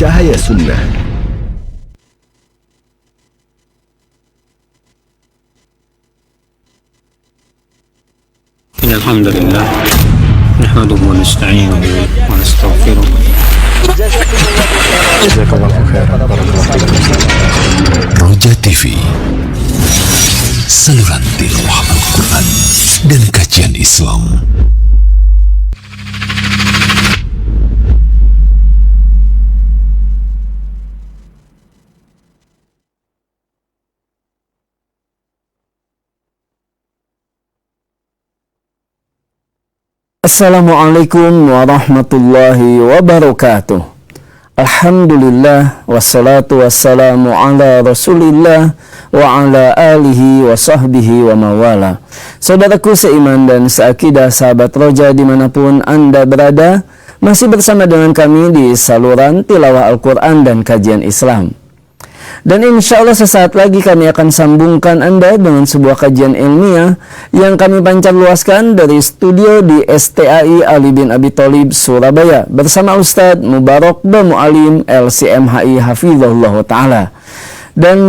Cahaya Sunnah. Alhamdulillah, nahmaduhu wa nasta'inuhu wa nastaghfiruh. Jazakallahu khairan. Roja TV, saluran tilawah Al-Quran dan kajian Islam. Assalamualaikum warahmatullahi wabarakatuh. Alhamdulillah, wassalatu wassalamu ala rasulillah wa ala alihi wa sahbihi wa mawala. Saudaraku seiman dan seakidah, sahabat Roja dimanapun Anda berada, masih bersama dengan kami di saluran tilawah Al-Quran dan kajian Islam. Dan insya Allah sesaat lagi kami akan sambungkan Anda dengan sebuah kajian ilmiah yang kami pancar luaskan dari studio di STAI Ali bin Abi Thalib Surabaya bersama Ustadz Mubarak Bamu'alim LCMHI Hafizahullah Ta'ala. Dan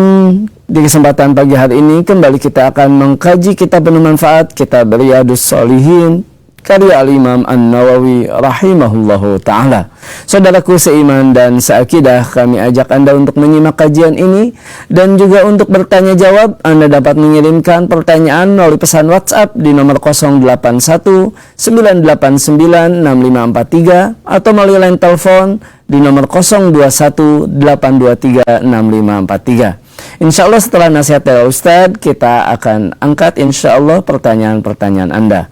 di kesempatan pagi hari ini kembali kita akan mengkaji kitab penuh manfaat, kitab Riyadhus Shalihin karya Al-Imam An-Nawawi rahimahullahu ta'ala. Saudaraku seiman dan seakidah, kami ajak Anda untuk menyimak kajian ini dan juga untuk bertanya jawab. Anda dapat mengirimkan pertanyaan melalui pesan WhatsApp di nomor 081 989 6543 atau melalui line telepon di nomor 021 823 6543. Insya Allah setelah nasihat dari Ustadz, kita akan angkat insya Allah pertanyaan-pertanyaan Anda.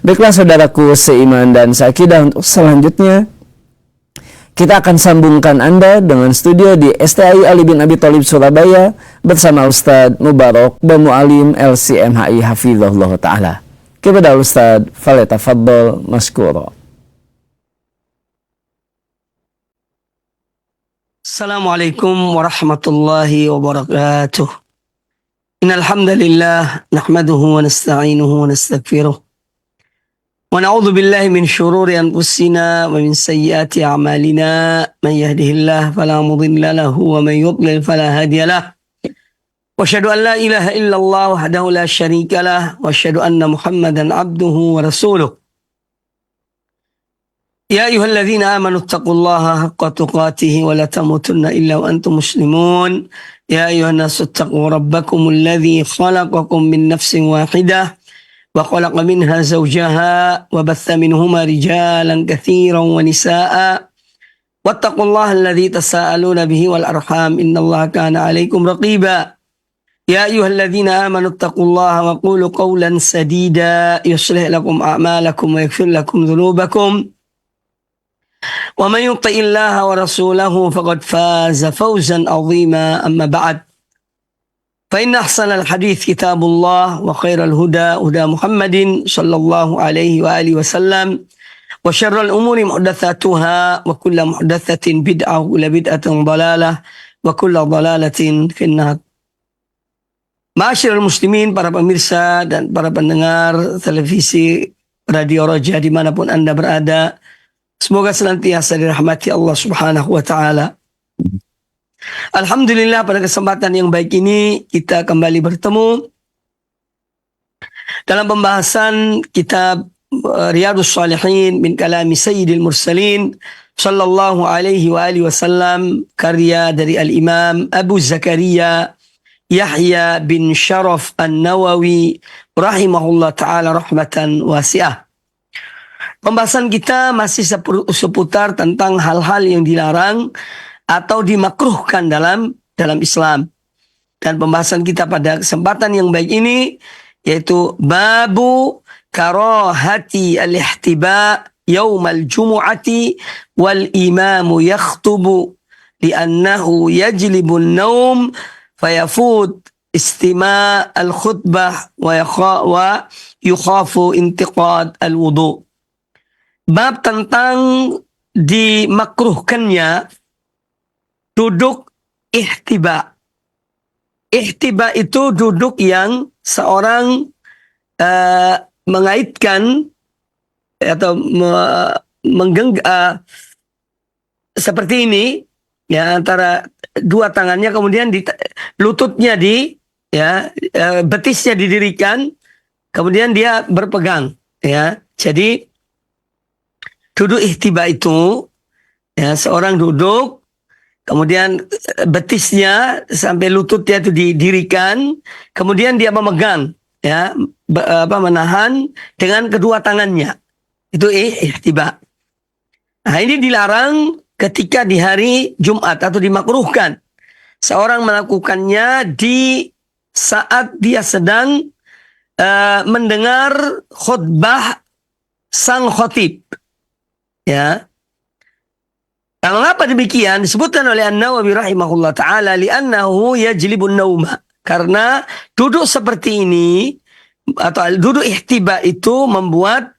Baiklah saudaraku seiman dan seakidah, untuk selanjutnya kita akan sambungkan Anda dengan studio di STAI Ali bin Abi Thalib Surabaya bersama Ustadz Mubarak Bamu'alim LCMHI Hafizahullah Ta'ala. Kepada Ustadz, falyatafaddal maskura. Assalamualaikum warahmatullahi wabarakatuh. Innal hamdalillah nahmaduhu wa nasta'inuhu wa nastaghfiruh. Wa na'udzu billahi min shururi anfusina wa min sayyiati a'malina. Man yahdihillahu fala mudilla lahu wa man yudlil fala hadiya lahu. Wa asyhadu an la ilaha illallah wahdahu la syarika lah wa asyhadu anna Muhammadan abduhu wa rasuluh. Ya ayyuhalladzina amanu taqullaha haqqa tuqatih wa la tamutunna illa wa antum muslimun. Ya ayyuhan nasu taqu rabbakumul ladzi khalaqakum min nafsin wahidah wa khalaqa minha zawjaha wa batha minhuma rijalan katsiran wa nisaa'a. Wattaqullaha alladzi tasaaluna bihi wal arham innallaha kana 'alaikum raqiba. Ya ayyuhalladzina amanu taqullaha wa qulu qawlan sadida yuslih lakum a'malakum wa yaghfir lakum dhunubakum. Wa man yuti'illaha wa rasulahu faqad faza fawzan 'azima. Amma ba'd. Fa inna ahsanal hadits kitabullah wa khairal huda huda Muhammadin sallallahu alaihi wa alihi wasallam wa syarrul umuri muhdatsatuha wa kullu muhdatsatin bid'ah wa kullu bid'atin dhalalah wa kullu dhalalatin finnar. Ma'asyiral muslimin, para pemirsa dan para pendengar televisi Radio Roja dimanapun Anda berada, semoga senantiasa dirahmati Allah Subhanahu wa ta'ala. Alhamdulillah, pada kesempatan yang baik ini kita kembali bertemu dalam pembahasan kitab Riyadhus Shalihin min kalami Sayyidil Mursalin sallallahu alaihi wa alihi wasallam, karya dari Al-Imam Abu Zakaria Yahya bin Sharaf An-Nawawi rahimahullah ta'ala rahmatan wasi'ah. Pembahasan kita masih seputar tentang hal-hal yang dilarang atau dimakruhkan dalam Islam. Dan pembahasan kita pada kesempatan yang baik ini yaitu babu karahati al-ihtiba yaumal jumu'ati wal imamu yakhtubu li'annahu yajlibun naum fayafut istima' al-khutbah wa yukhafu intiqad al-wudu. Bab tentang dimakruhkannya duduk ihtiba. Ihtiba itu duduk yang seorang mengaitkan atau seperti ini, ya antara dua tangannya, kemudian di lututnya betisnya didirikan, kemudian dia berpegang, ya. Jadi duduk ihtiba itu, ya, seorang duduk, kemudian betisnya sampai lututnya itu didirikan, kemudian dia memegang, ya, menahan dengan kedua tangannya. Itu ihtiba. Nah, ini dilarang ketika di hari Jumat atau dimakruhkan seorang melakukannya di saat dia sedang mendengar khutbah sang khatib. Ya. Nah, mengapa demikian? Disebutkan oleh An-Nawawi rahimahullah ta'ala, li'annahu yajlibun nauma. Karena duduk seperti ini, atau duduk ihtiba itu membuat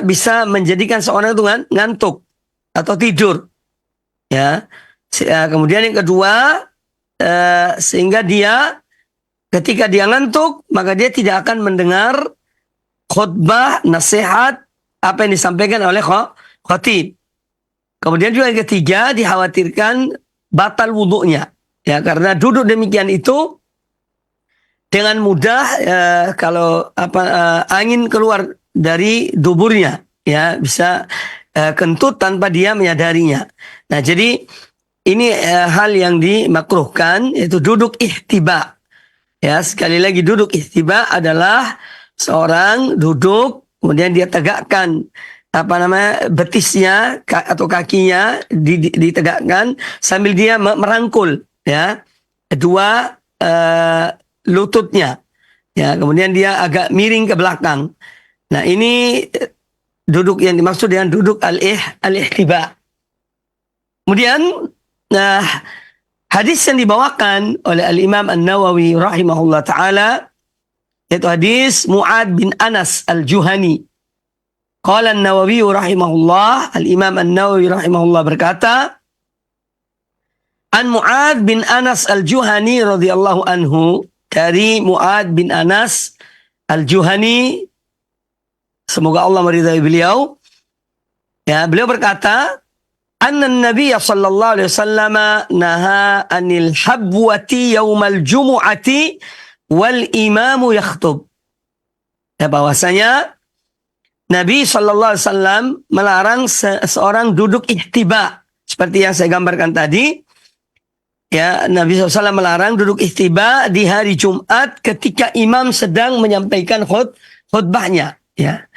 bisa menjadikan seorang itu ngantuk atau tidur. Ya. Kemudian yang kedua, sehingga dia ketika dia ngantuk, maka dia tidak akan mendengar khutbah, nasihat, apa yang disampaikan oleh khatib. Kemudian juga yang ketiga, dikhawatirkan batal wudhunya. Ya, karena duduk demikian itu dengan mudah kalau angin keluar dari duburnya, ya, bisa kentut tanpa dia menyadarinya. Nah, jadi ini hal yang dimakruhkan, yaitu duduk ihtiba. Ya, sekali lagi duduk ihtiba adalah seorang duduk, kemudian dia tegakkan betisnya atau kakinya ditegakkan sambil dia merangkul, ya, dua lututnya, ya, kemudian dia agak miring ke belakang. Nah, ini duduk yang dimaksud dengan duduk al-ihtiba. Kemudian, hadis yang dibawakan oleh Al-Imam An-Nawawi rahimahullah ta'ala, yaitu hadis Mu'ad bin Anas Al-Juhani. Qala An-Nawawi rahimahullah, Al-Imam An-Nawawi rahimahullah berkata, An Mu'ad bin Anas Al-Juhani radhiyallahu anhu, dari Mu'ad bin Anas Al-Juhani, semoga Allah meridai beliau, ya, beliau berkata, anna Nabi sallallahu alaihi wasallam naha anil habwati yaumal jumu'ati wal imamu yakhtub. Ya, bahwasanya Nabi sallallahu alaihi wasallam melarang seorang duduk ihtiba seperti yang saya gambarkan tadi. Ya, Nabi SAW melarang duduk ihtiba di hari Jumat ketika imam sedang menyampaikan khutbahnya. Ya.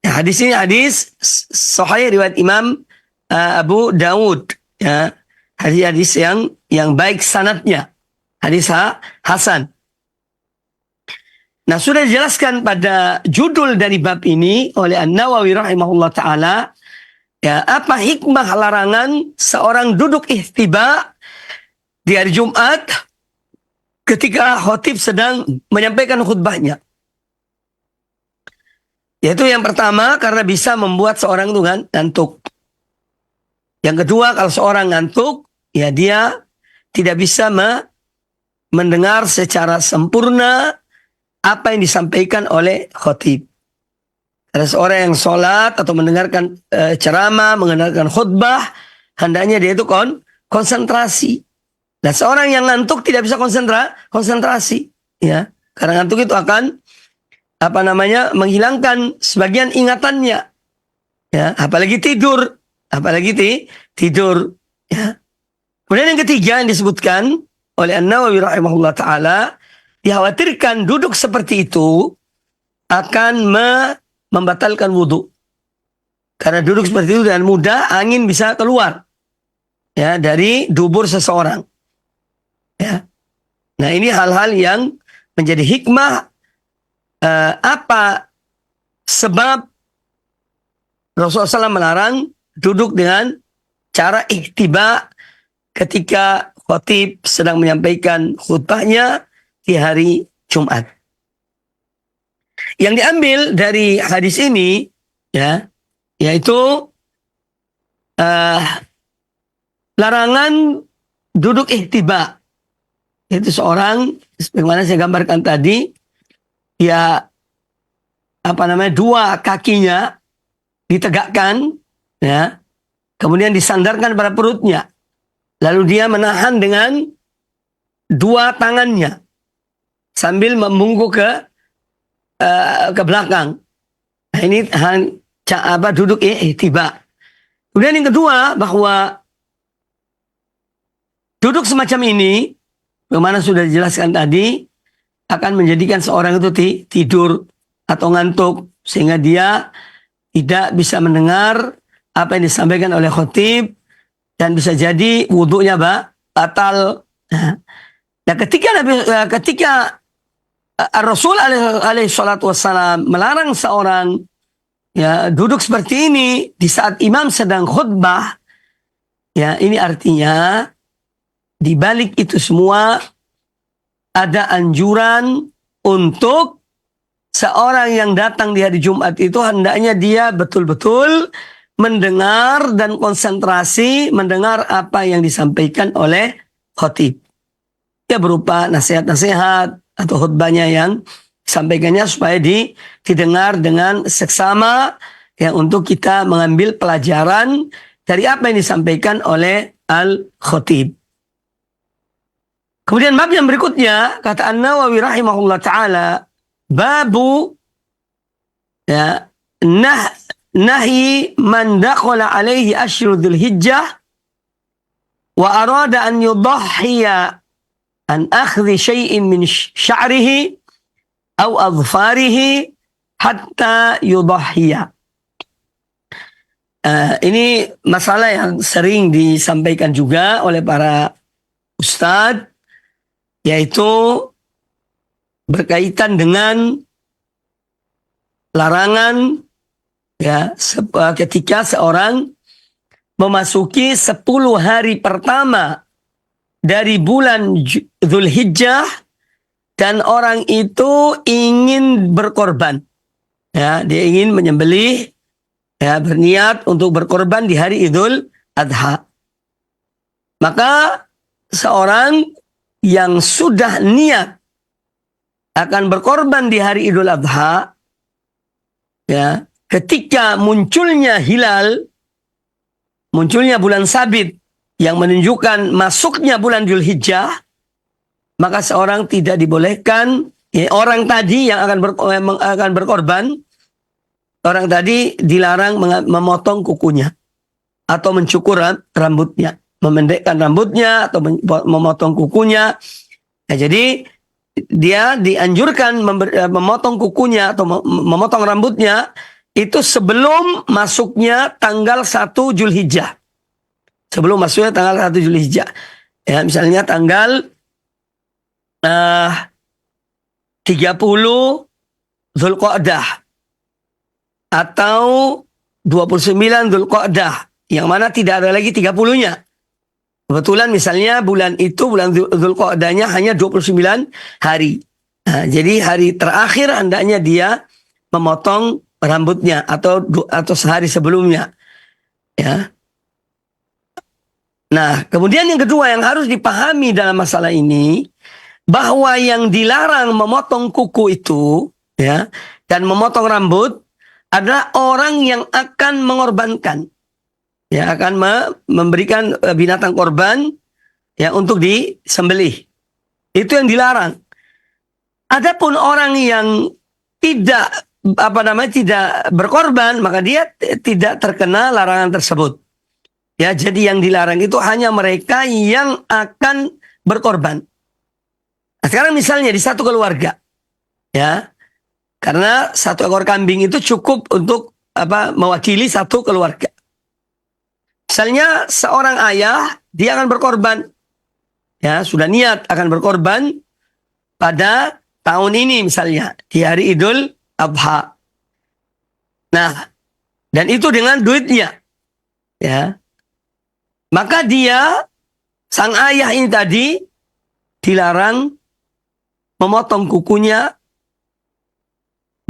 Ya, hadis ini hadis sahih riwayat Imam Abu Dawud, ya, hadis yang baik sanadnya, hadis hasan. Nah, sudah dijelaskan pada judul dari bab ini oleh An-Nawawi rahimahullah ta'ala, ya, apa hikmah larangan seorang duduk ihtiba di hari Jumat ketika khatib sedang menyampaikan khutbahnya. Yaitu yang pertama, karena bisa membuat seorang itu ngantuk. Yang kedua, kalau seorang ngantuk, ya, dia tidak bisa mendengar secara sempurna apa yang disampaikan oleh khatib. Ada seorang yang sholat atau mendengarkan ceramah, mendengarkan khutbah, hendaknya dia itu konsentrasi. Dan seorang yang ngantuk tidak bisa konsentrasi, ya, karena ngantuk itu akan menghilangkan sebagian ingatannya, ya, apalagi tidur, ya. Kemudian yang ketiga yang disebutkan oleh An-Nawawi rahimahullah ta'ala, dikhawatirkan duduk seperti itu akan membatalkan wudhu. Karena duduk seperti itu dengan mudah angin bisa keluar, ya, dari dubur seseorang. Ya. Nah, ini hal-hal yang menjadi hikmah, apa sebab Rasulullah SAW melarang duduk dengan cara ihtiba ketika khatib sedang menyampaikan khutbahnya di hari Jumat. Yang diambil dari hadis ini, ya, yaitu larangan duduk ihtiba. Itu seorang, sebagaimana saya gambarkan tadi, ya, dua kakinya ditegakkan, ya, kemudian disandarkan pada perutnya, Lalu dia menahan dengan dua tangannya sambil membungkuk ke belakang. Nah, ini duduk tiba. Kemudian yang kedua, bahwa duduk semacam ini, bagaimana sudah dijelaskan tadi, akan menjadikan seorang itu tidur atau ngantuk, sehingga dia tidak bisa mendengar apa yang disampaikan oleh khatib, dan bisa jadi wudhunya batal. Nah, ketika Rasul alaihi salatu wassalam melarang seorang duduk seperti ini di saat imam sedang khutbah, ini artinya di balik itu semua ada anjuran untuk seorang yang datang di hari Jumat itu hendaknya dia betul-betul mendengar dan konsentrasi mendengar apa yang disampaikan oleh khatib. Ya, berupa nasihat-nasihat atau khutbahnya yang disampaikannya supaya didengar dengan seksama, untuk kita mengambil pelajaran dari apa yang disampaikan oleh al-khatib. Kemudian bab yang berikutnya, kata An-Nawawi rahimahullah ta'ala, babu nahi man dakhala alaihi asyru dzul hijjah wa arada an yudahhiya an akhdhi syai'in min sya'rihi aw adfarihi hatta yudahhiya. Ini masalah yang sering disampaikan juga oleh para ustadz, yaitu berkaitan dengan larangan ketika seorang memasuki 10 hari pertama dari bulan Dzulhijjah dan orang itu ingin berkorban. Dia ingin menyembelih, berniat untuk berkorban di hari Idul Adha. Maka seorang yang sudah niat akan berkorban di hari Idul Adha, ketika munculnya hilal, munculnya bulan sabit yang menunjukkan masuknya bulan Dzulhijjah, maka seorang tidak dibolehkan, orang tadi yang akan berkorban, orang tadi dilarang memotong kukunya atau mencukur rambutnya, memendekkan rambutnya atau memotong kukunya. Jadi dia dianjurkan memotong kukunya atau memotong rambutnya itu sebelum masuknya tanggal 1 Dzulhijjah. Sebelum masuknya tanggal 1 Dzulhijjah. Misalnya tanggal 30 Dzulqa'dah atau 29 Dzulqa'dah, yang mana tidak ada lagi 30-nya. Kebetulan misalnya bulan itu, bulan Dzulqa'dahnya hanya 29 hari. Jadi hari terakhir hendaknya dia memotong rambutnya atau sehari sebelumnya. Nah, kemudian yang kedua yang harus dipahami dalam masalah ini, bahwa yang dilarang memotong kuku itu dan memotong rambut adalah orang yang akan mengorbankan, akan memberikan binatang korban untuk disembelih. Itu yang dilarang. Adapun orang yang tidak berkorban, maka dia tidak terkena larangan tersebut. Jadi yang dilarang itu hanya mereka yang akan berkorban. Nah, sekarang misalnya di satu keluarga, karena satu ekor kambing itu cukup untuk mewakili satu keluarga. Misalnya seorang ayah, dia akan berkorban, sudah niat akan berkorban pada tahun ini misalnya di hari Idul Adha. Nah, dan itu dengan duitnya, maka dia, sang ayah ini tadi, dilarang memotong kukunya,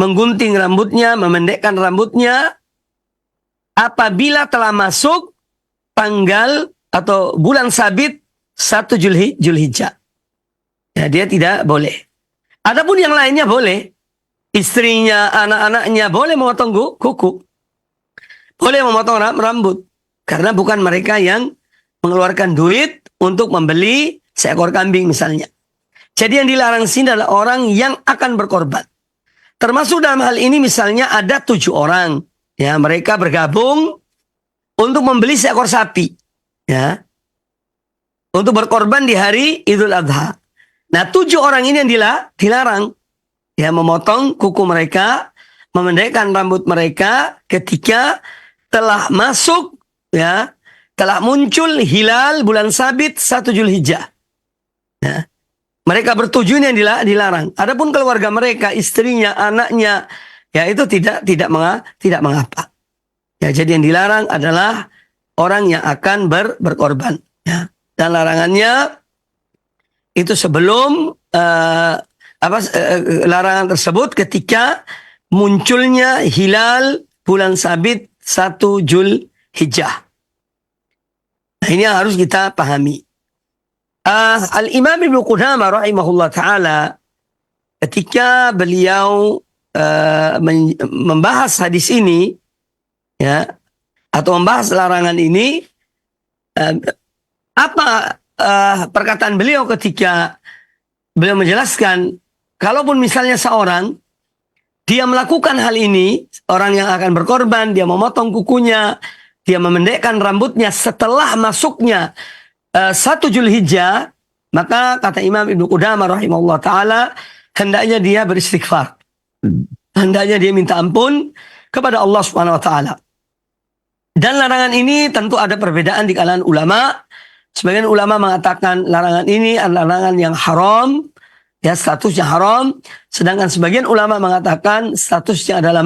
menggunting rambutnya, memendekkan rambutnya, apabila telah masuk tanggal atau bulan sabit 1 Dzulhijjah. Dia tidak boleh. Adapun yang lainnya boleh. Istrinya, anak-anaknya boleh memotong kuku. Boleh memotong rambut. Karena bukan mereka yang mengeluarkan duit untuk membeli seekor kambing misalnya. Jadi yang dilarang sini adalah orang yang akan berkorban. Termasuk dalam hal ini misalnya ada 7 orang. Ya, mereka bergabung untuk membeli seekor sapi. Ya, untuk berkorban di hari Idul Adha. Nah 7 orang ini yang dilarang. Ya, memotong kuku mereka, memendekkan rambut mereka ketika telah masuk, ya, telah muncul hilal bulan sabit 1 Zulhijjah. Ya. Mereka bertujuh yang dilarang. Adapun keluarga mereka, istrinya, anaknya, ya itu tidak mengapa. Ya, jadi yang dilarang adalah orang yang akan berkorban. Ya. Dan larangannya itu sebelum larangan tersebut ketika munculnya hilal bulan sabit 1 Zulhijjah. Nah, ini yang harus kita pahami. Al-Imam Ibnu Qudamah rahimahullah ta'ala ketika beliau membahas hadis ini, ya, atau membahas larangan ini, perkataan beliau ketika beliau menjelaskan, kalaupun misalnya seorang dia melakukan hal ini, orang yang akan berkorban, dia memotong kukunya, dia memendekkan rambutnya setelah masuknya 1 Zulhijjah, maka kata Imam Ibnu Qudamah rahimahullah ta'ala, hendaknya dia beristighfar. Hendaknya dia minta ampun kepada Allah Subhanahu wa ta'ala. Dan larangan ini tentu ada perbedaan di kalangan ulama. Sebagian ulama mengatakan larangan ini adalah larangan yang haram, ya, statusnya haram. Sedangkan sebagian ulama mengatakan statusnya adalah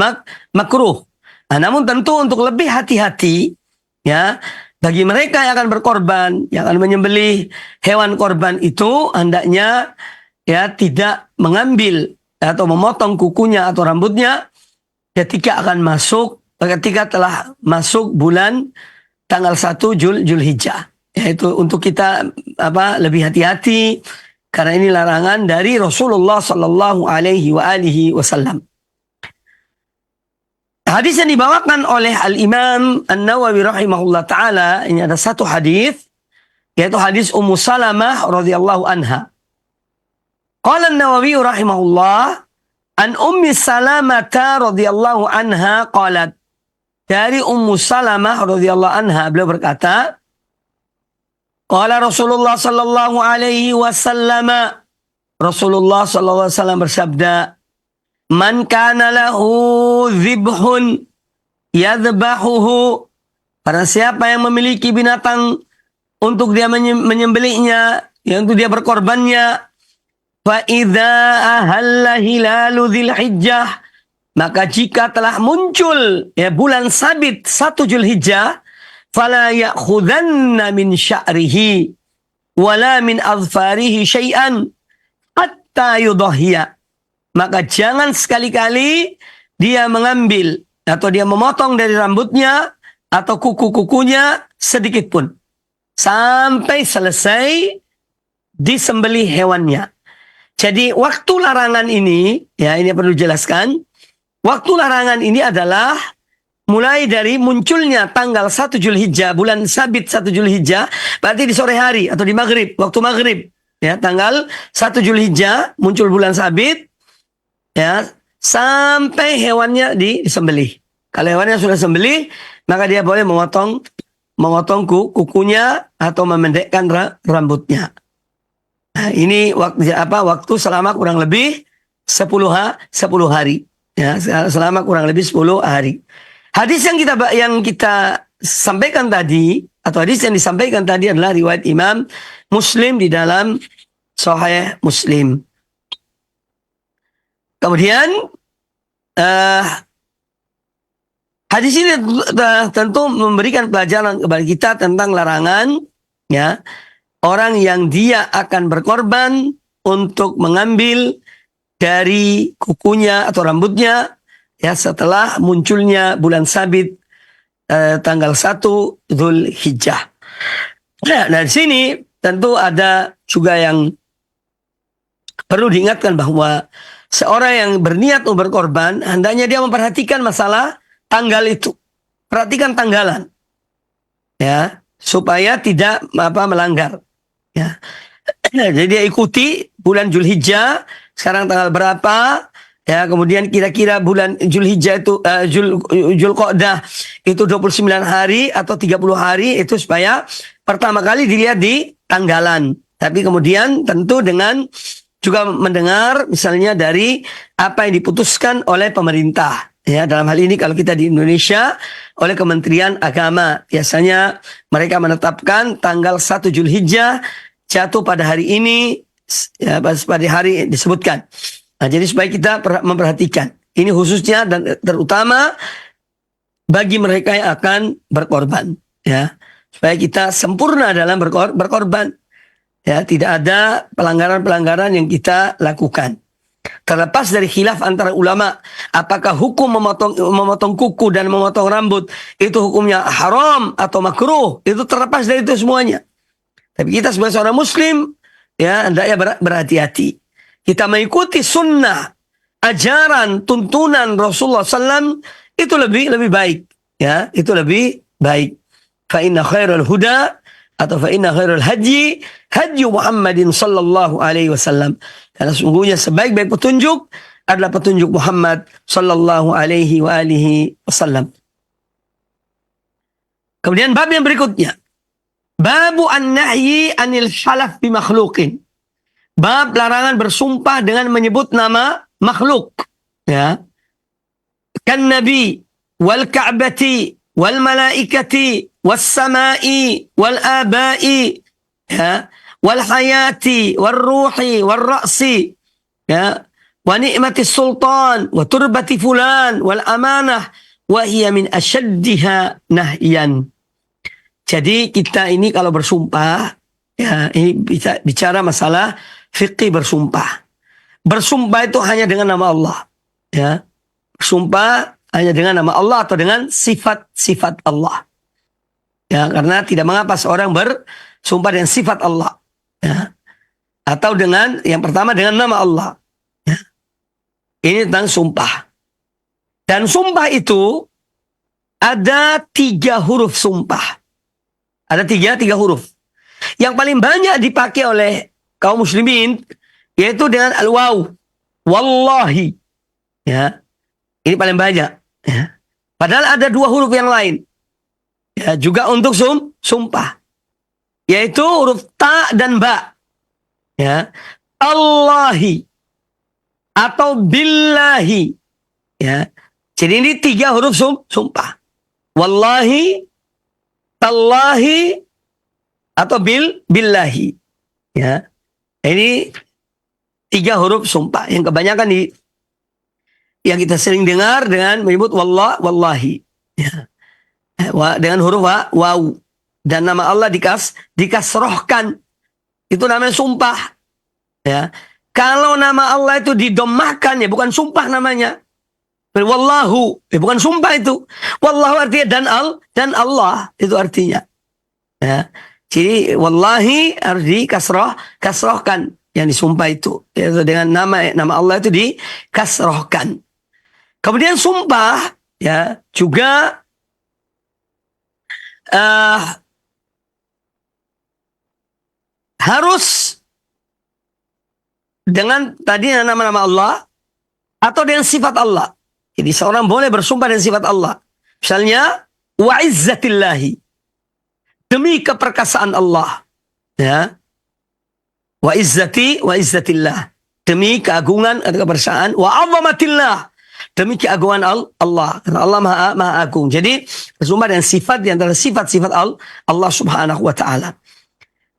makruh. Nah, namun tentu untuk lebih hati-hati, ya, bagi mereka yang akan berkorban, yang akan menyembelih hewan korban itu, hendaknya, ya, tidak mengambil atau memotong kukunya atau rambutnya ketika telah masuk bulan tanggal 1 Zulhijjah. Yaitu untuk kita lebih hati-hati karena ini larangan dari Rasulullah sallallahu alaihi wasallam. Hadis yang dibawakan oleh Al-Imam An-Nawawi rahimahullah ta'ala, ini ada satu hadis, yaitu hadis Ummu Salamah radhiyallahu anha. Qala An-Nawawi rahimahullah, an Ummi Salamah radhiyallahu anha qalat, dari Ummu Salamah radhiyallahu anha beliau berkata, qala Rasulullah sallallahu alaihi wasallam, Rasulullah sallallahu alaihi wasallam bersabda, man kana lahu dhibhun yadhbahuhu, para siapa yang memiliki binatang untuk dia menyembelihnya, yang untuk dia berkorbannya, fa idza ahalla hilalu dzilhijjah, maka jika telah muncul, ya, bulan sabit 1 Zulhijjah, fala ya'khudanna min sya'rihi wala min adfarihi syai'an hatta yudhhiya, maka jangan sekali-kali dia mengambil atau dia memotong dari rambutnya atau kuku-kukunya sedikit pun sampai selesai disembelih hewannya. Jadi waktu larangan ini, ya, ini perlu dijelaskan, waktu larangan ini adalah mulai dari munculnya tanggal 1 Zulhijjah, bulan sabit 1 Zulhijjah, berarti di sore hari atau di maghrib, waktu maghrib, ya, tanggal 1 Zulhijjah muncul bulan sabit, ya, sampai hewannya disembelih. Kalau hewannya sudah sembelih, maka dia boleh memotong kukunya atau memendekkan rambutnya. Nah, ini waktu selama kurang lebih 10 hari, ya, selama kurang lebih 10 hari. Hadis yang kita sampaikan tadi, atau hadis yang disampaikan tadi adalah riwayat Imam Muslim di dalam Sahih Muslim. Kemudian hadis ini tentu memberikan pelajaran kepada kita tentang larangan, ya, orang yang dia akan berkorban untuk mengambil dari kukunya atau rambutnya, ya, setelah munculnya bulan sabit tanggal 1 Zulhijjah. Nah, dari sini tentu ada juga yang perlu diingatkan bahwa seorang yang berniat untuk berkorban, hendaknya dia memperhatikan masalah tanggal itu. Perhatikan tanggalan. Ya, supaya tidak melanggar. Ya. Jadi dia ikuti bulan Zulhijjah, sekarang tanggal berapa? Ya, kemudian kira-kira bulan Zulhijjah itu Zulqa'dah itu 29 hari atau 30 hari, itu supaya pertama kali dilihat di tanggalan. Tapi kemudian tentu dengan juga mendengar misalnya dari apa yang diputuskan oleh pemerintah. Ya, dalam hal ini kalau kita di Indonesia oleh Kementerian Agama, biasanya mereka menetapkan tanggal 1 Zulhijjah jatuh pada hari ini, ya, pada hari disebutkan. Nah, jadi supaya kita memperhatikan ini khususnya dan terutama bagi mereka yang akan berkorban, ya, supaya kita sempurna dalam berkorban, ya, tidak ada pelanggaran-pelanggaran yang kita lakukan. Terlepas dari khilaf antara ulama, apakah hukum memotong kuku dan memotong rambut itu hukumnya haram atau makruh, itu terlepas dari itu semuanya. Tapi kita sebagai seorang muslim, ya, hendaknya berhati-hati. Kita mengikuti sunnah, ajaran, tuntunan Rasulullah SAW itu lebih baik. Ya, itu lebih baik. Fa inna khairul huda atau fa inna khairul haji Muhammadin sallallahu alaihi wasallam. Karena sungguhnya sebaik-baik petunjuk adalah petunjuk Muhammad sallallahu alaihi wasallam. Kemudian bab yang berikutnya, babu an-nahyi anil halaf bi makhluqin. Bab larangan bersumpah dengan menyebut nama makhluk. Ya. Kan nabi wal ka'bati wal malaikati was samai wal abai, ya, wal hayati wal ruhi wal ra'si, ya, wa ni'mati sultan wa turbati fulan wal amanah wa hiya min ashaddiha nahyan. Jadi kita ini kalau bersumpah, ya, ini bisa bicara masalah fikih bersumpah. Bersumpah itu hanya dengan nama Allah, ya. Bersumpah hanya dengan nama Allah atau dengan sifat-sifat Allah. Ya, karena tidak mengapa seorang bersumpah dengan sifat Allah, ya. Atau dengan yang pertama dengan nama Allah, ya. Ini tentang sumpah. Dan sumpah itu ada 3 huruf sumpah. Ada tiga huruf. Yang paling banyak dipakai oleh kaum muslimin yaitu dengan al-waw, wallahi, ya. Ini paling banyak, ya. Padahal ada 2 huruf yang lain, ya, juga untuk sumpah, yaitu huruf ta dan ba, ya. Allahi atau billahi, ya. Jadi ini 3 huruf sumpah. Wallahi, tallahi, atau billahi, ya. Ini 3 huruf sumpah yang kebanyakan yang kita sering dengar dengan menyebut wallahi, ya. Dengan huruf waw, dan nama Allah dikasrohkan, itu namanya sumpah, ya. Kalau nama Allah itu didomahkan, ya bukan sumpah namanya. Wallahu, ya bukan sumpah itu. Wallahu artinya dan Allah itu artinya, ya. Jadi wallahi harus kasrohkan yang disumpah itu, yaitu dengan nama Allah itu dikasrohkan. Kemudian sumpah, ya, juga harus dengan tadi nama-nama Allah atau dengan sifat Allah. Jadi seorang boleh bersumpah dengan sifat Allah. Misalnya wa izzatillahi, demi keperkasaan Allah, ya. Wa izzatillah, demi keagungan atau keperkasaan. Wa azamatillah, demi keagungan Allah. Karena Allah maha agung. Jadi bersumpah dengan sifat di antara sifat-sifat Allah subhanahu wa ta'ala.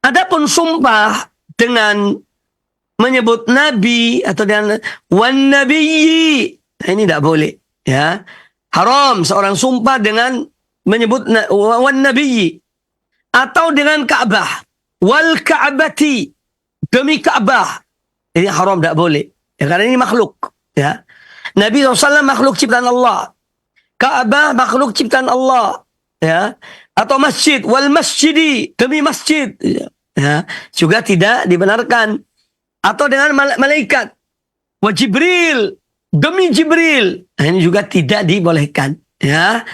Adapun sumpah dengan menyebut nabi atau dengan wan nabiyyi, nah ini tidak boleh, ya. Haram seorang sumpah dengan menyebut wan nabiyyi atau dengan Ka'bah, wal Ka'bati, demi Ka'bah. Ini haram, tidak boleh, ya, karena ini makhluk, ya. Nabi SAW makhluk ciptaan Allah, Ka'bah makhluk ciptaan Allah, ya. Atau masjid, wal masjidi, demi masjid, ya, juga tidak dibenarkan. Atau dengan malaikat, wa Jibril, demi Jibril, nah, ini juga tidak dibolehkan, ya.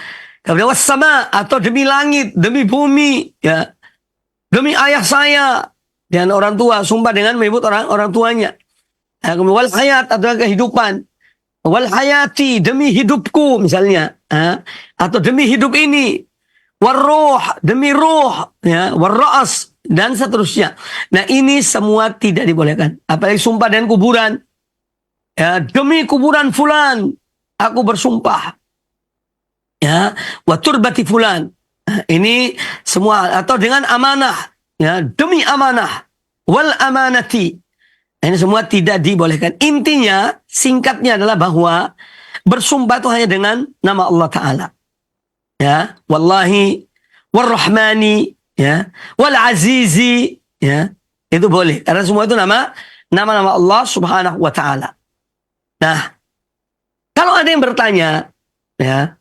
Kemudian was-sama, atau demi langit, demi bumi, ya. Demi ayah saya. Dan orang tua, sumpah dengan menyebut orang tuanya. Kemudian wal hayat, atau kehidupan. Wal hayati, demi hidupku misalnya. Atau demi hidup ini. Warruh, demi ruh. Ya. Warra'as, dan seterusnya. Nah ini semua tidak dibolehkan. Apalagi sumpah dengan kuburan. Ya, demi kuburan fulan, aku bersumpah. Ya, wa turbati fulan. Nah, ini semua, atau dengan amanah. Ya, demi amanah. Wal amanati. Ini semua tidak dibolehkan. Intinya, singkatnya adalah bahwa bersumpah itu hanya dengan nama Allah Ta'ala. Ya, wallahi, warrahmani, ya, wal azizi, ya, itu boleh. Karena semua itu nama-nama Allah Subhanahu wa Ta'ala. Nah, kalau ada yang bertanya, ya,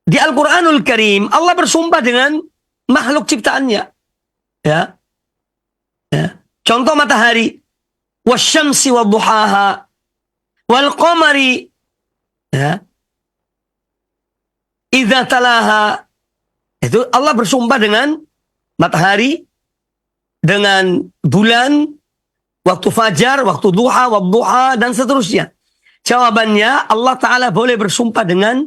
di Al-Quranul Karim Allah bersumpah dengan makhluk ciptaannya, ya. Contoh matahari, wasyamsi wadduhaha, wal qamari, ya, idza talaha. Itu Allah bersumpah dengan matahari, dengan bulan, waktu fajar, waktu duha, wadduha, dan seterusnya. Jawabannya, Allah Ta'ala boleh bersumpah dengan